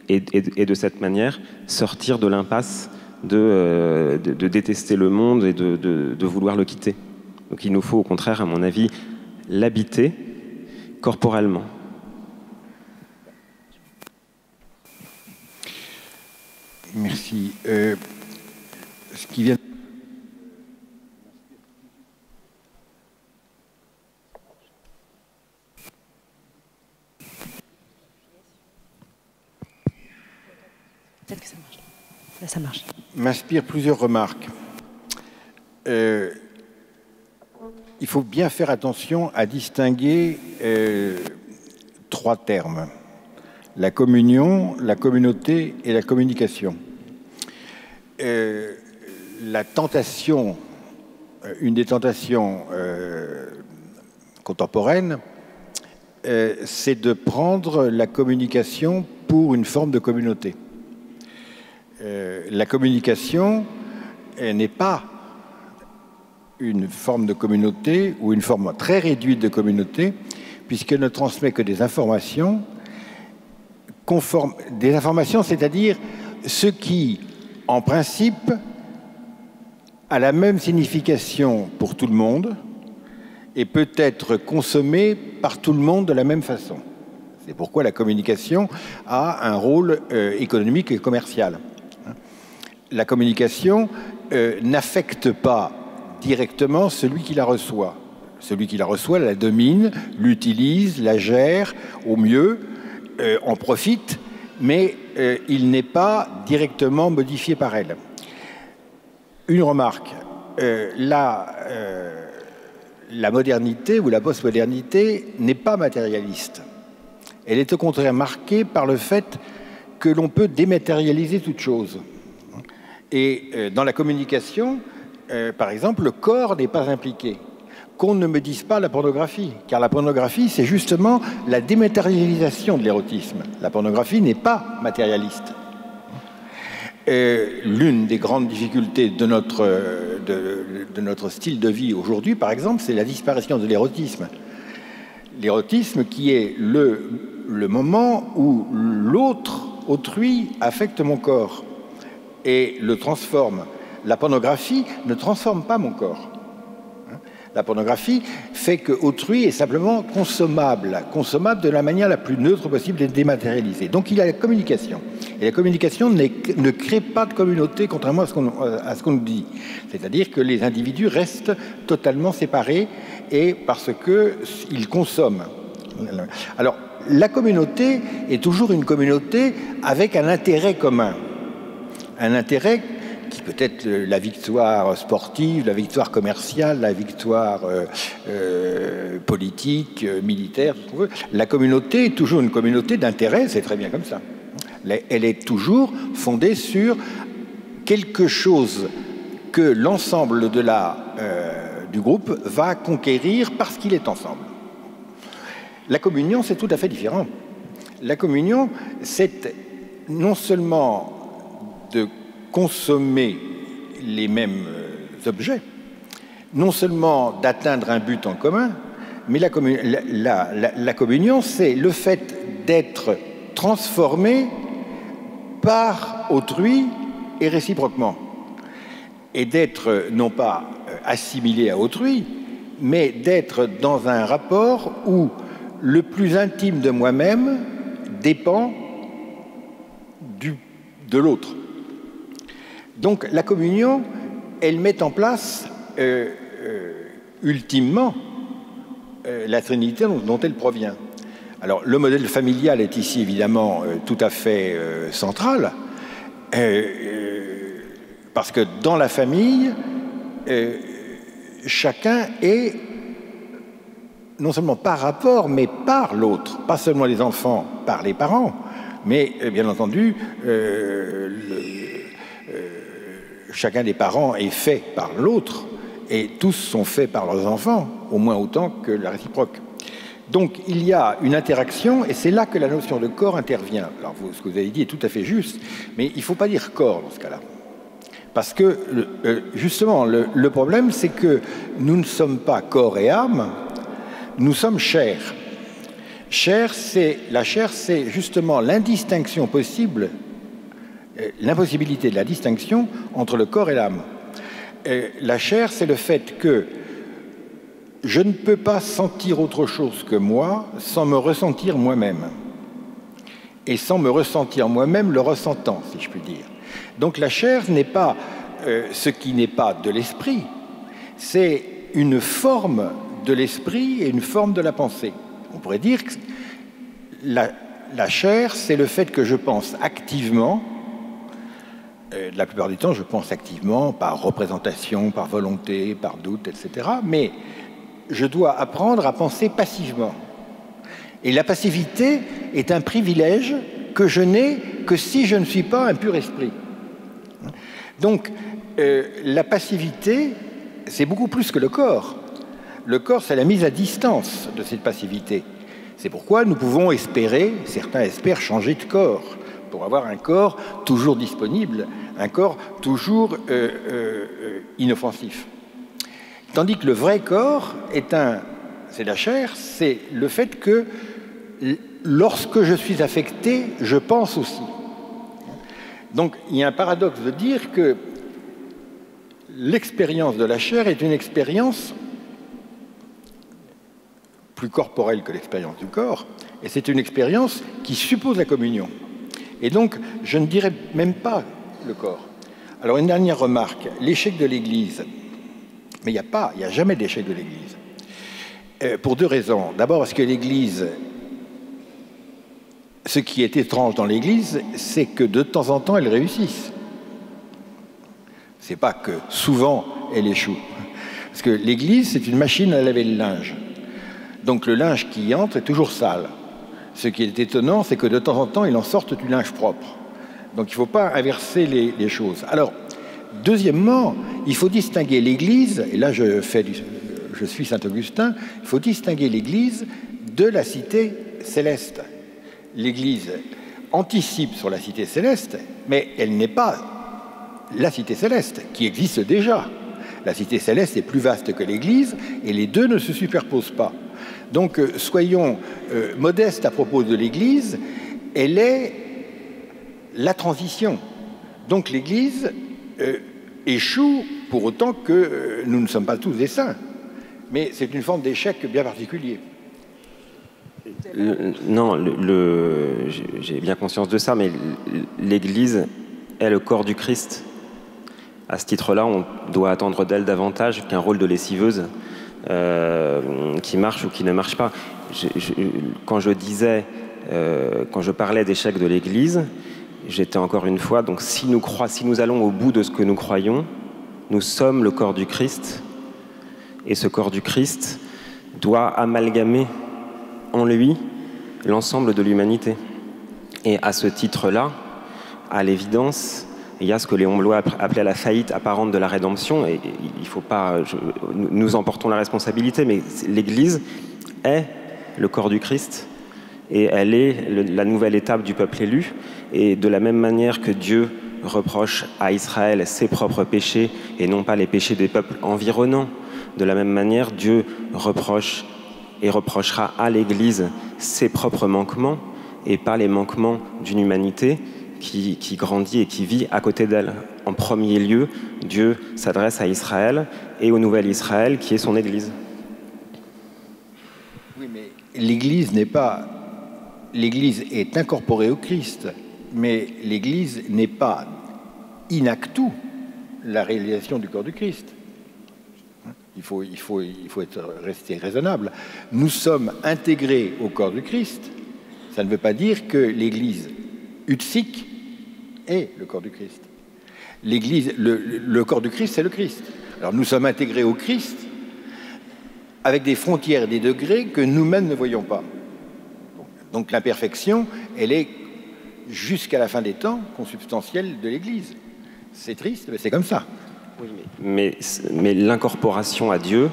Et de cette manière, sortir de l'impasse de détester le monde et de vouloir le quitter. Donc il nous faut au contraire, à mon avis, l'habiter corporellement. Merci. Ce qui vient... Peut-être que ça marche. Là, ça marche. M'inspire plusieurs remarques. Il faut bien faire attention à distinguer 3 termes. La communion, la communauté et la communication. La tentation, une des tentations contemporaines, c'est de prendre la communication pour une forme de communauté. La communication n'est pas une forme de communauté ou une forme très réduite de communauté, puisqu'elle ne transmet que des informations conformes, des informations, c'est-à-dire ce qui, en principe, a la même signification pour tout le monde et peut être consommé par tout le monde de la même façon. C'est pourquoi la communication a un rôle économique et commercial. La communication n'affecte pas directement celui qui la reçoit. Celui qui la reçoit la domine, l'utilise, la gère au mieux, en profite, mais il n'est pas directement modifié par elle. Une remarque, la modernité ou la postmodernité n'est pas matérialiste. Elle est au contraire marquée par le fait que l'on peut dématérialiser toute chose. Et dans la communication, par exemple, le corps n'est pas impliqué. Qu'on ne me dise pas la pornographie, car la pornographie, c'est justement la dématérialisation de l'érotisme. La pornographie n'est pas matérialiste. L'une des grandes difficultés de notre style de vie aujourd'hui, par exemple, c'est la disparition de l'érotisme. L'érotisme qui est le moment où l'autre, autrui, affecte mon corps et le transforme. La pornographie ne transforme pas mon corps. La pornographie fait que autrui est simplement consommable de la manière la plus neutre possible et dématérialisée. Donc il y a la communication. Et la communication ne crée pas de communauté, contrairement à ce qu'on nous dit. C'est-à-dire que les individus restent totalement séparés et parce qu'ils consomment. Alors, la communauté est toujours une communauté avec un intérêt commun. Un intérêt qui peut être la victoire sportive, la victoire commerciale, la victoire politique, militaire, tout ce qu'on veut. La communauté est toujours une communauté d'intérêt, c'est très bien comme ça. Elle est toujours fondée sur quelque chose que l'ensemble du groupe va conquérir parce qu'il est ensemble. La communion, c'est tout à fait différent. La communion, c'est non seulement de consommer les mêmes objets, non seulement d'atteindre un but en commun, mais la communion, c'est le fait d'être transformé par autrui et réciproquement. Et d'être non pas assimilé à autrui, mais d'être dans un rapport où le plus intime de moi-même dépend de l'autre. Donc la communion, elle met en place ultimement la Trinité dont elle provient. Alors le modèle familial est ici évidemment tout à fait central, parce que dans la famille, chacun est non seulement par rapport, mais par l'autre. Pas seulement les enfants par les parents, mais bien entendu, chacun des parents est fait par l'autre, et tous sont faits par leurs enfants, au moins autant que la réciproque. Donc il y a une interaction, et c'est là que la notion de corps intervient. Alors ce que vous avez dit est tout à fait juste, mais il ne faut pas dire corps dans ce cas-là. Parce que, justement, le problème, c'est que nous ne sommes pas corps et âme, nous sommes chair. La chair, c'est justement l'indistinction possible, l'impossibilité de la distinction entre le corps et l'âme. La chair, c'est le fait que je ne peux pas sentir autre chose que moi sans me ressentir moi-même. Et sans me ressentir moi-même le ressentant, si je puis dire. Donc la chair n'est pas ce qui n'est pas de l'esprit, c'est une forme de l'esprit et une forme de la pensée. On pourrait dire que la chair, c'est le fait que je pense activement. La plupart du temps, je pense activement par représentation, par volonté, par doute, etc. Mais je dois apprendre à penser passivement. Et la passivité est un privilège que je n'ai que si je ne suis pas un pur esprit. Donc, la passivité, c'est beaucoup plus que le corps. Le corps, c'est la mise à distance de cette passivité. C'est pourquoi nous pouvons espérer, certains espèrent changer de corps, pour avoir un corps toujours disponible, un corps toujours inoffensif. Tandis que le vrai corps c'est la chair, c'est le fait que lorsque je suis affecté, je pense aussi. Donc il y a un paradoxe de dire que l'expérience de la chair est une expérience plus corporelle que l'expérience du corps, et c'est une expérience qui suppose la communion. Et donc, je ne dirais même pas le corps. Alors, une dernière remarque, l'échec de l'Église. Mais il n'y a jamais d'échec de l'Église. Pour deux raisons. D'abord, parce que l'Église, ce qui est étrange dans l'Église, c'est que de temps en temps, elle réussisse. C'est pas que souvent, elle échoue. Parce que l'Église, c'est une machine à laver le linge. Donc le linge qui y entre est toujours sale. Ce qui est étonnant, c'est que de temps en temps, il en sorte du linge propre. Donc il ne faut pas inverser les choses. Alors, deuxièmement, il faut distinguer l'Église, et là je suis Saint-Augustin, il faut distinguer l'Église de la cité céleste. L'Église anticipe sur la cité céleste, mais elle n'est pas la cité céleste, qui existe déjà. La cité céleste est plus vaste que l'Église, et les deux ne se superposent pas. Donc, soyons modestes à propos de l'Église, elle est la transition. Donc l'Église échoue pour autant que nous ne sommes pas tous des saints. Mais c'est une forme d'échec bien particulier. Non, j'ai bien conscience de ça, mais l'Église est le corps du Christ. À ce titre-là, on doit attendre d'elle davantage qu'un rôle de lessiveuse qui marche ou qui ne marche pas. Quand je parlais d'échec de l'Église, j'étais encore une fois, donc si nous allons au bout de ce que nous croyons, nous sommes le corps du Christ, et ce corps du Christ doit amalgamer en lui l'ensemble de l'humanité. Et à ce titre-là, à l'évidence, il y a ce que Léon Bloy appelait la faillite apparente de la rédemption, et il ne faut pas... nous en portons la responsabilité, mais l'Église est le corps du Christ, et elle est la nouvelle étape du peuple élu, et de la même manière que Dieu reproche à Israël ses propres péchés, et non pas les péchés des peuples environnants, de la même manière, Dieu reproche et reprochera à l'Église ses propres manquements, et pas les manquements d'une humanité qui grandit et qui vit à côté d'elle. En premier lieu, Dieu s'adresse à Israël et au nouvel Israël qui est son Église. Oui, mais l'Église n'est pas... L'Église est incorporée au Christ, mais l'Église n'est pas in actu la réalisation du corps du Christ. Il faut rester raisonnable. Nous sommes intégrés au corps du Christ. Ça ne veut pas dire que l'Église utsique est le corps du Christ. L'Église, le corps du Christ, c'est le Christ. Alors nous sommes intégrés au Christ avec des frontières, des degrés que nous-mêmes ne voyons pas. Donc l'imperfection, elle est jusqu'à la fin des temps consubstantielle de l'Église. C'est triste, mais c'est comme ça. Oui, mais l'incorporation à Dieu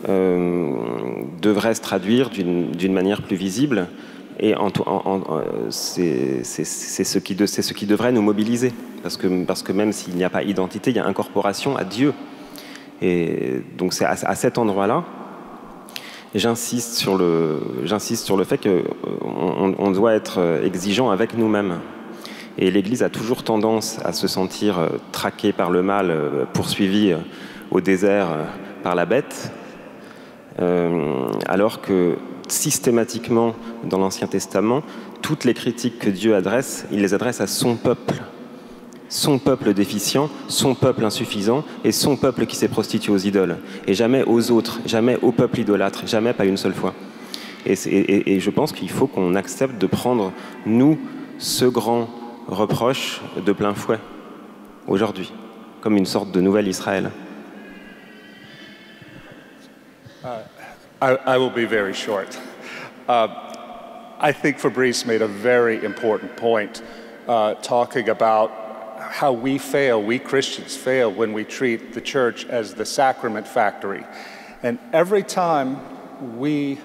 devrait se traduire d'une manière plus visible. Et c'est ce qui devrait nous mobiliser, parce que même s'il n'y a pas identité, il y a incorporation à Dieu. Et donc c'est à cet endroit-là, j'insiste sur le fait qu'on doit être exigeant avec nous-mêmes. Et l'Église a toujours tendance à se sentir traquée par le mal, poursuivie au désert par la bête, alors que systématiquement, dans l'Ancien Testament, toutes les critiques que Dieu adresse, il les adresse à son peuple déficient, son peuple insuffisant et son peuple qui s'est prostitué aux idoles. Et jamais aux autres, jamais au peuple idolâtre, jamais pas une seule fois. Et je pense qu'il faut qu'on accepte de prendre, nous, ce grand reproche de plein fouet, aujourd'hui, comme une sorte de nouvel Israël. I will be very short. I think Fabrice made a very important point talking about how we Christians fail when we treat the church as the sacrament factory. And every time we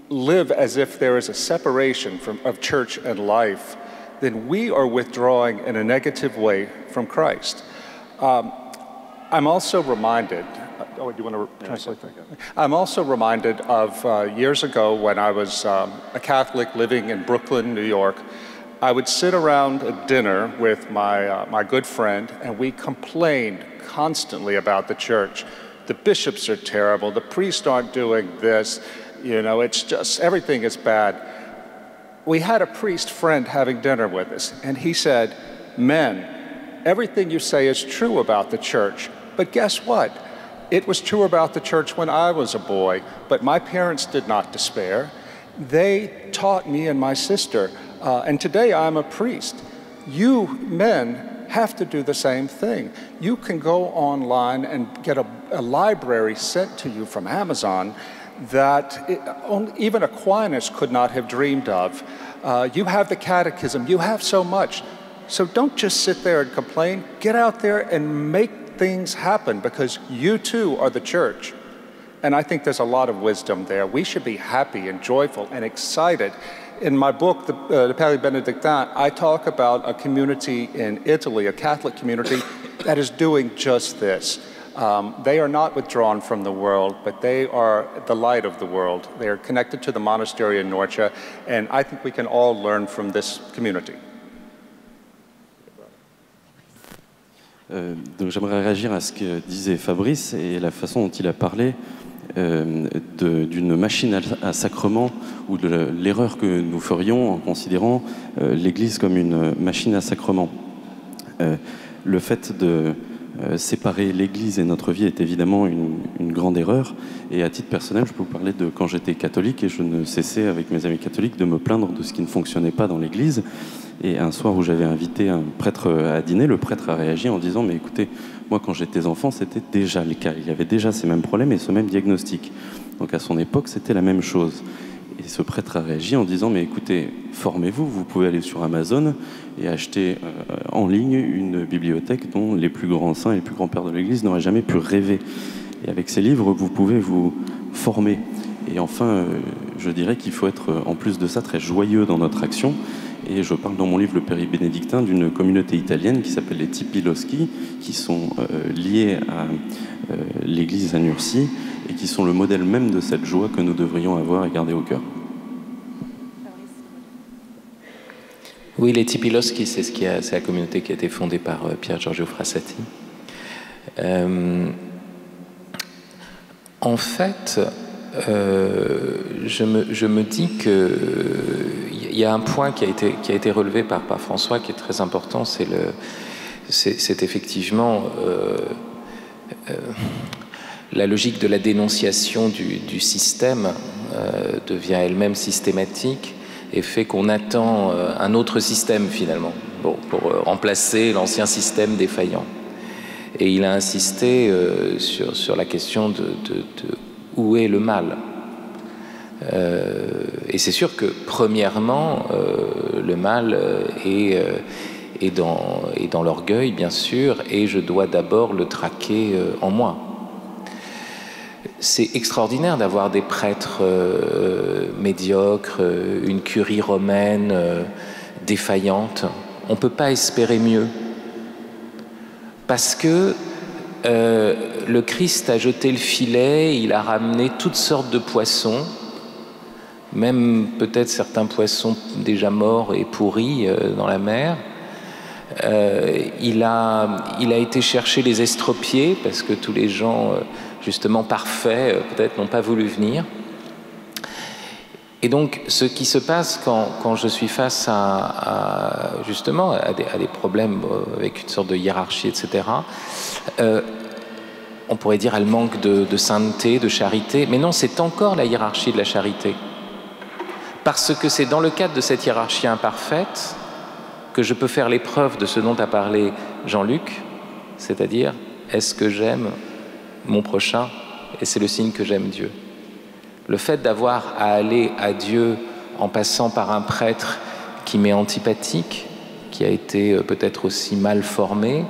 live as if there is a separation of church and life, then we are withdrawing in a negative way from Christ. I'm also reminded, do you want to translate that? I'm also reminded of years ago when I was a Catholic living in Brooklyn, New York. I would sit around a dinner with my good friend, and we complained constantly about the church. The bishops are terrible, the priests aren't doing this, it's just, everything is bad. We had a priest friend having dinner with us, and he said, "Men, everything you say is true about the church, but guess what? It was true about the church when I was a boy, but my parents did not despair. They taught me and my sister, and today I'm a priest. You men have to do the same thing. You can go online and get a library sent to you from Amazon that even Aquinas could not have dreamed of. You have the catechism, you have so much. So don't just sit there and complain. Get out there and make things happen, because you too are the church." And I think there's a lot of wisdom there. We should be happy and joyful and excited. In my book, the Père Benedictin, I talk about a community in Italy, a Catholic community, that is doing just this. They are not withdrawn from the world, but they are the light of the world. They are connected to the monastery in Norcia, and I think we can all learn from this community. Donc j'aimerais réagir à ce que disait Fabrice et la façon dont il a parlé d'une machine à sacrement, ou de l'erreur que nous ferions en considérant l'Église comme une machine à sacrement. Le fait de séparer l'Église et notre vie est évidemment une grande erreur, et à titre personnel, je peux vous parler de quand j'étais catholique, et je ne cessais avec mes amis catholiques de me plaindre de ce qui ne fonctionnait pas dans l'Église. Et un soir où j'avais invité un prêtre à dîner, le prêtre a réagi en disant « Mais écoutez, moi quand j'étais enfant, c'était déjà le cas. Il y avait déjà ces mêmes problèmes et ce même diagnostic. » Donc à son époque, c'était la même chose. Et ce prêtre a réagi en disant « Mais écoutez, formez-vous, vous pouvez aller sur Amazon et acheter en ligne une bibliothèque dont les plus grands saints et les plus grands pères de l'Église n'auraient jamais pu rêver. Et avec ces livres, vous pouvez vous former. » Et enfin, je dirais qu'il faut être, en plus de ça, très joyeux dans notre action. Et je parle dans mon livre Le Peri Bénédictin d'une communauté italienne qui s'appelle les Tipi Loschi, qui sont liés à l'église à Nursie et qui sont le modèle même de cette joie que nous devrions avoir et garder au cœur. Oui, les Tipi Loschi, c'est la communauté qui a été fondée par Pier Giorgio Frassati. En fait, je me dis qu'il y a un point qui a été relevé par François qui est très important, c'est effectivement la logique de la dénonciation du système devient elle-même systématique et fait qu'on attend un autre système finalement pour remplacer l'ancien système défaillant. Et il a insisté sur la question de où est le mal. Et c'est sûr que premièrement, le mal est dans l'orgueil, bien sûr, et je dois d'abord le traquer en moi. C'est extraordinaire d'avoir des prêtres médiocres, une curie romaine défaillante. On ne peut pas espérer mieux. Parce que le Christ a jeté le filet, il a ramené toutes sortes de poissons, même peut-être certains poissons déjà morts et pourris dans la mer. Il a été chercher les estropiés, parce que tous les gens justement parfaits peut-être n'ont pas voulu venir. Et donc ce qui se passe quand je suis face justement à des problèmes avec une sorte de hiérarchie, etc., on pourrait dire elle manque de sainteté, de charité, mais non, c'est encore la hiérarchie de la charité. Parce que c'est dans le cadre de cette hiérarchie imparfaite que je peux faire l'épreuve de ce dont a parlé Jean-Luc, c'est-à-dire, est-ce que j'aime mon prochain? Et c'est le signe que j'aime Dieu. Le fait d'avoir à aller à Dieu en passant par un prêtre qui m'est antipathique, qui a été peut-être aussi mal formé,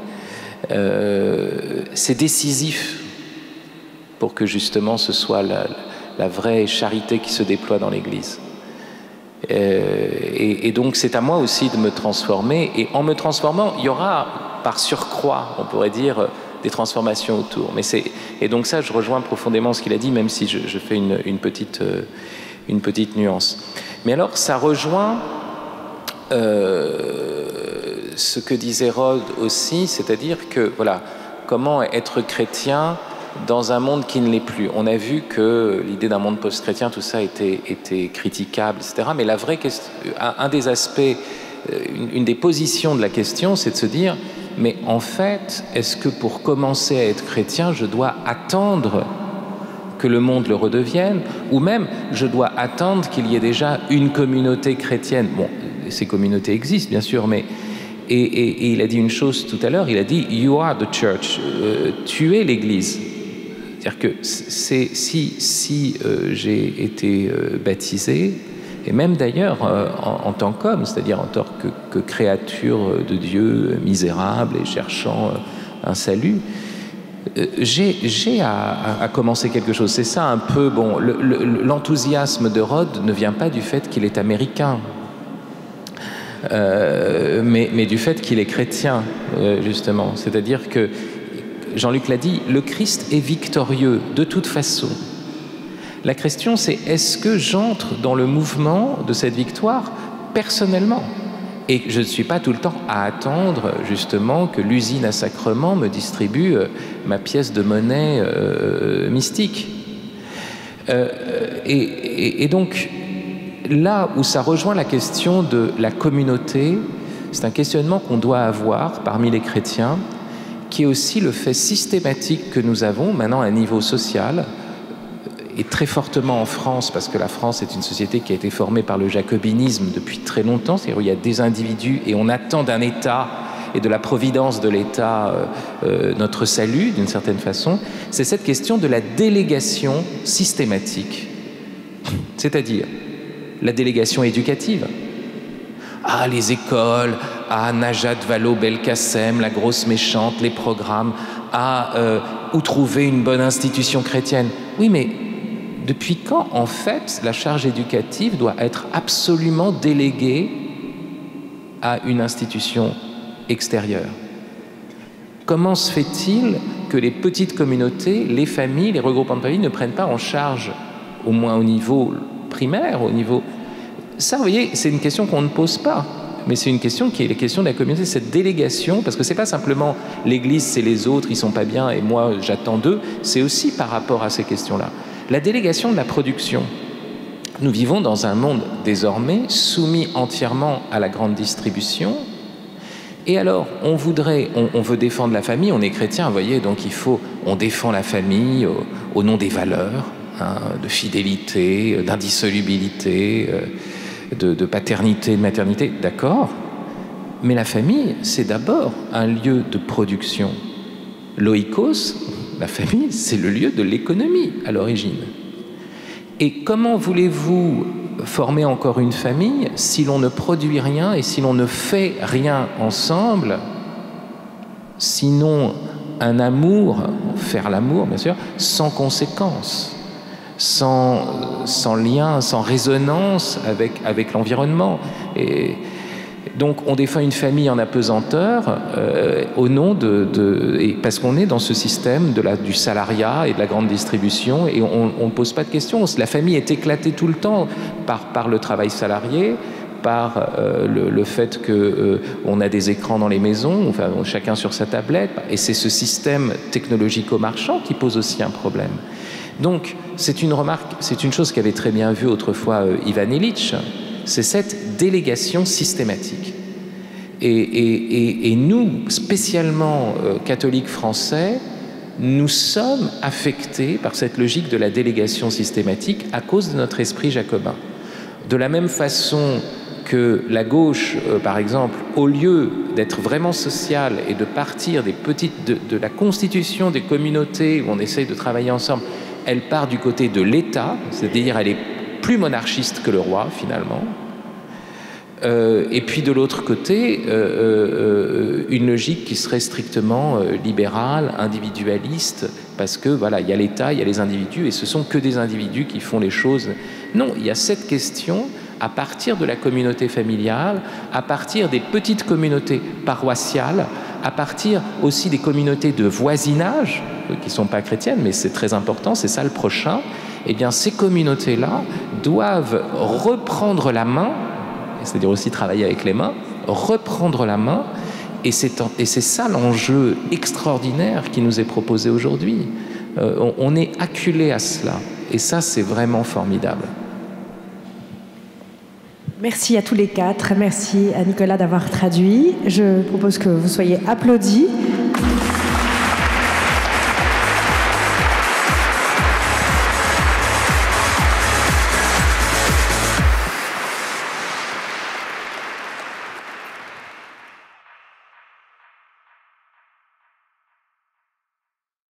c'est décisif pour que justement ce soit la vraie charité qui se déploie dans l'Église. Et donc c'est à moi aussi de me transformer, et en me transformant, il y aura par surcroît, on pourrait dire, des transformations autour. Et donc ça, je rejoins profondément ce qu'il a dit, même si je fais une petite nuance. Mais alors, ça rejoint ce que disait Rod aussi, c'est-à-dire que, voilà, comment être chrétien dans un monde qui ne l'est plus. On a vu que l'idée d'un monde post-chrétien, tout ça était critiquable, etc. Mais la vraie question, un des aspects, une des positions de la question, c'est de se dire, mais en fait, est-ce que pour commencer à être chrétien, je dois attendre que le monde le redevienne, ou même je dois attendre qu'il y ait déjà une communauté chrétienne? Bon, ces communautés existent, bien sûr, mais... Et il a dit une chose tout à l'heure, il a dit « You are the church », tu es l'Église. C'est-à-dire que si j'ai été baptisé, et même d'ailleurs en tant qu'homme, c'est-à-dire en tant que créature de Dieu misérable et cherchant un salut, j'ai à commencer quelque chose. C'est ça un peu, bon, l'enthousiasme de Rod ne vient pas du fait qu'il est américain, mais du fait qu'il est chrétien, justement. C'est-à-dire que, Jean-Luc l'a dit, le Christ est victorieux de toute façon. La question, c'est est-ce que j'entre dans le mouvement de cette victoire personnellement? Et je ne suis pas tout le temps à attendre, justement, que l'usine à sacrement me distribue ma pièce de monnaie mystique. Et donc, là où ça rejoint la question de la communauté, c'est un questionnement qu'on doit avoir parmi les chrétiens, qui est aussi le fait systématique que nous avons maintenant à un niveau social, et très fortement en France, parce que la France est une société qui a été formée par le jacobinisme depuis très longtemps, c'est-à-dire où il y a des individus et on attend d'un État et de la providence de l'État notre salut, d'une certaine façon. C'est cette question de la délégation systématique. C'est-à-dire, La délégation éducative. Ah, les écoles, ah, Najat Vallaud-Belkacem, la grosse méchante, les programmes, ah, où trouver une bonne institution chrétienne. Oui, mais depuis quand, en fait, la charge éducative doit être absolument déléguée à une institution extérieure? Comment se fait-il que les petites communautés, les familles, les regroupements de familles ne prennent pas en charge, au moins au niveau primaire, au niveau... Ça, vous voyez, c'est une question qu'on ne pose pas, mais c'est une question qui est la question de la communauté, cette délégation, parce que c'est pas simplement l'Église, c'est les autres, ils sont pas bien, et moi, j'attends d'eux, c'est aussi par rapport à ces questions-là. La délégation de la production. Nous vivons dans un monde désormais soumis entièrement à la grande distribution. Et alors, on veut défendre la famille, on est chrétien, vous voyez, donc on défend la famille au nom des valeurs, hein, de fidélité, d'indissolubilité, de paternité, de maternité, d'accord. Mais la famille, c'est d'abord un lieu de production. L'oikos, la famille, c'est le lieu de l'économie à l'origine. Et comment voulez-vous former encore une famille si l'on ne produit rien et si l'on ne fait rien ensemble, sinon un amour, faire l'amour bien sûr, sans conséquence, sans lien, sans résonance avec l'environnement. Et donc on défend une famille en apesanteur au nom et parce qu'on est dans ce système du salariat et de la grande distribution et on ne pose pas de questions. La famille est éclatée tout le temps par le travail salarié, par le fait qu'on a des écrans dans les maisons, enfin, chacun sur sa tablette, et c'est ce système technologico-marchand qui pose aussi un problème. Donc c'est une chose qu'avait très bien vue autrefois Ivan Illich, c'est cette délégation systématique. Et nous, spécialement catholiques français, nous sommes affectés par cette logique de la délégation systématique à cause de notre esprit jacobin. De la même façon que la gauche, par exemple, au lieu d'être vraiment sociale et de partir de la constitution des communautés où on essaye de travailler ensemble, elle part du côté de l'État, c'est-à-dire elle est plus monarchiste que le roi, finalement. Et puis de l'autre côté, une logique qui serait strictement libérale, individualiste, parce que voilà, il y a l'État, il y a les individus, et ce sont que des individus qui font les choses. Non, il y a cette question à partir de la communauté familiale, à partir des petites communautés paroissiales, à partir aussi des communautés de voisinage, qui ne sont pas chrétiennes, mais c'est très important, c'est ça le prochain. Eh bien, ces communautés-là doivent reprendre la main, c'est-à-dire aussi travailler avec les mains, reprendre la main, et c'est ça l'enjeu extraordinaire qui nous est proposé aujourd'hui. On est acculé à cela, et ça, c'est vraiment formidable. Merci à tous les quatre, merci à Nicolas d'avoir traduit. Je propose que vous soyez applaudis.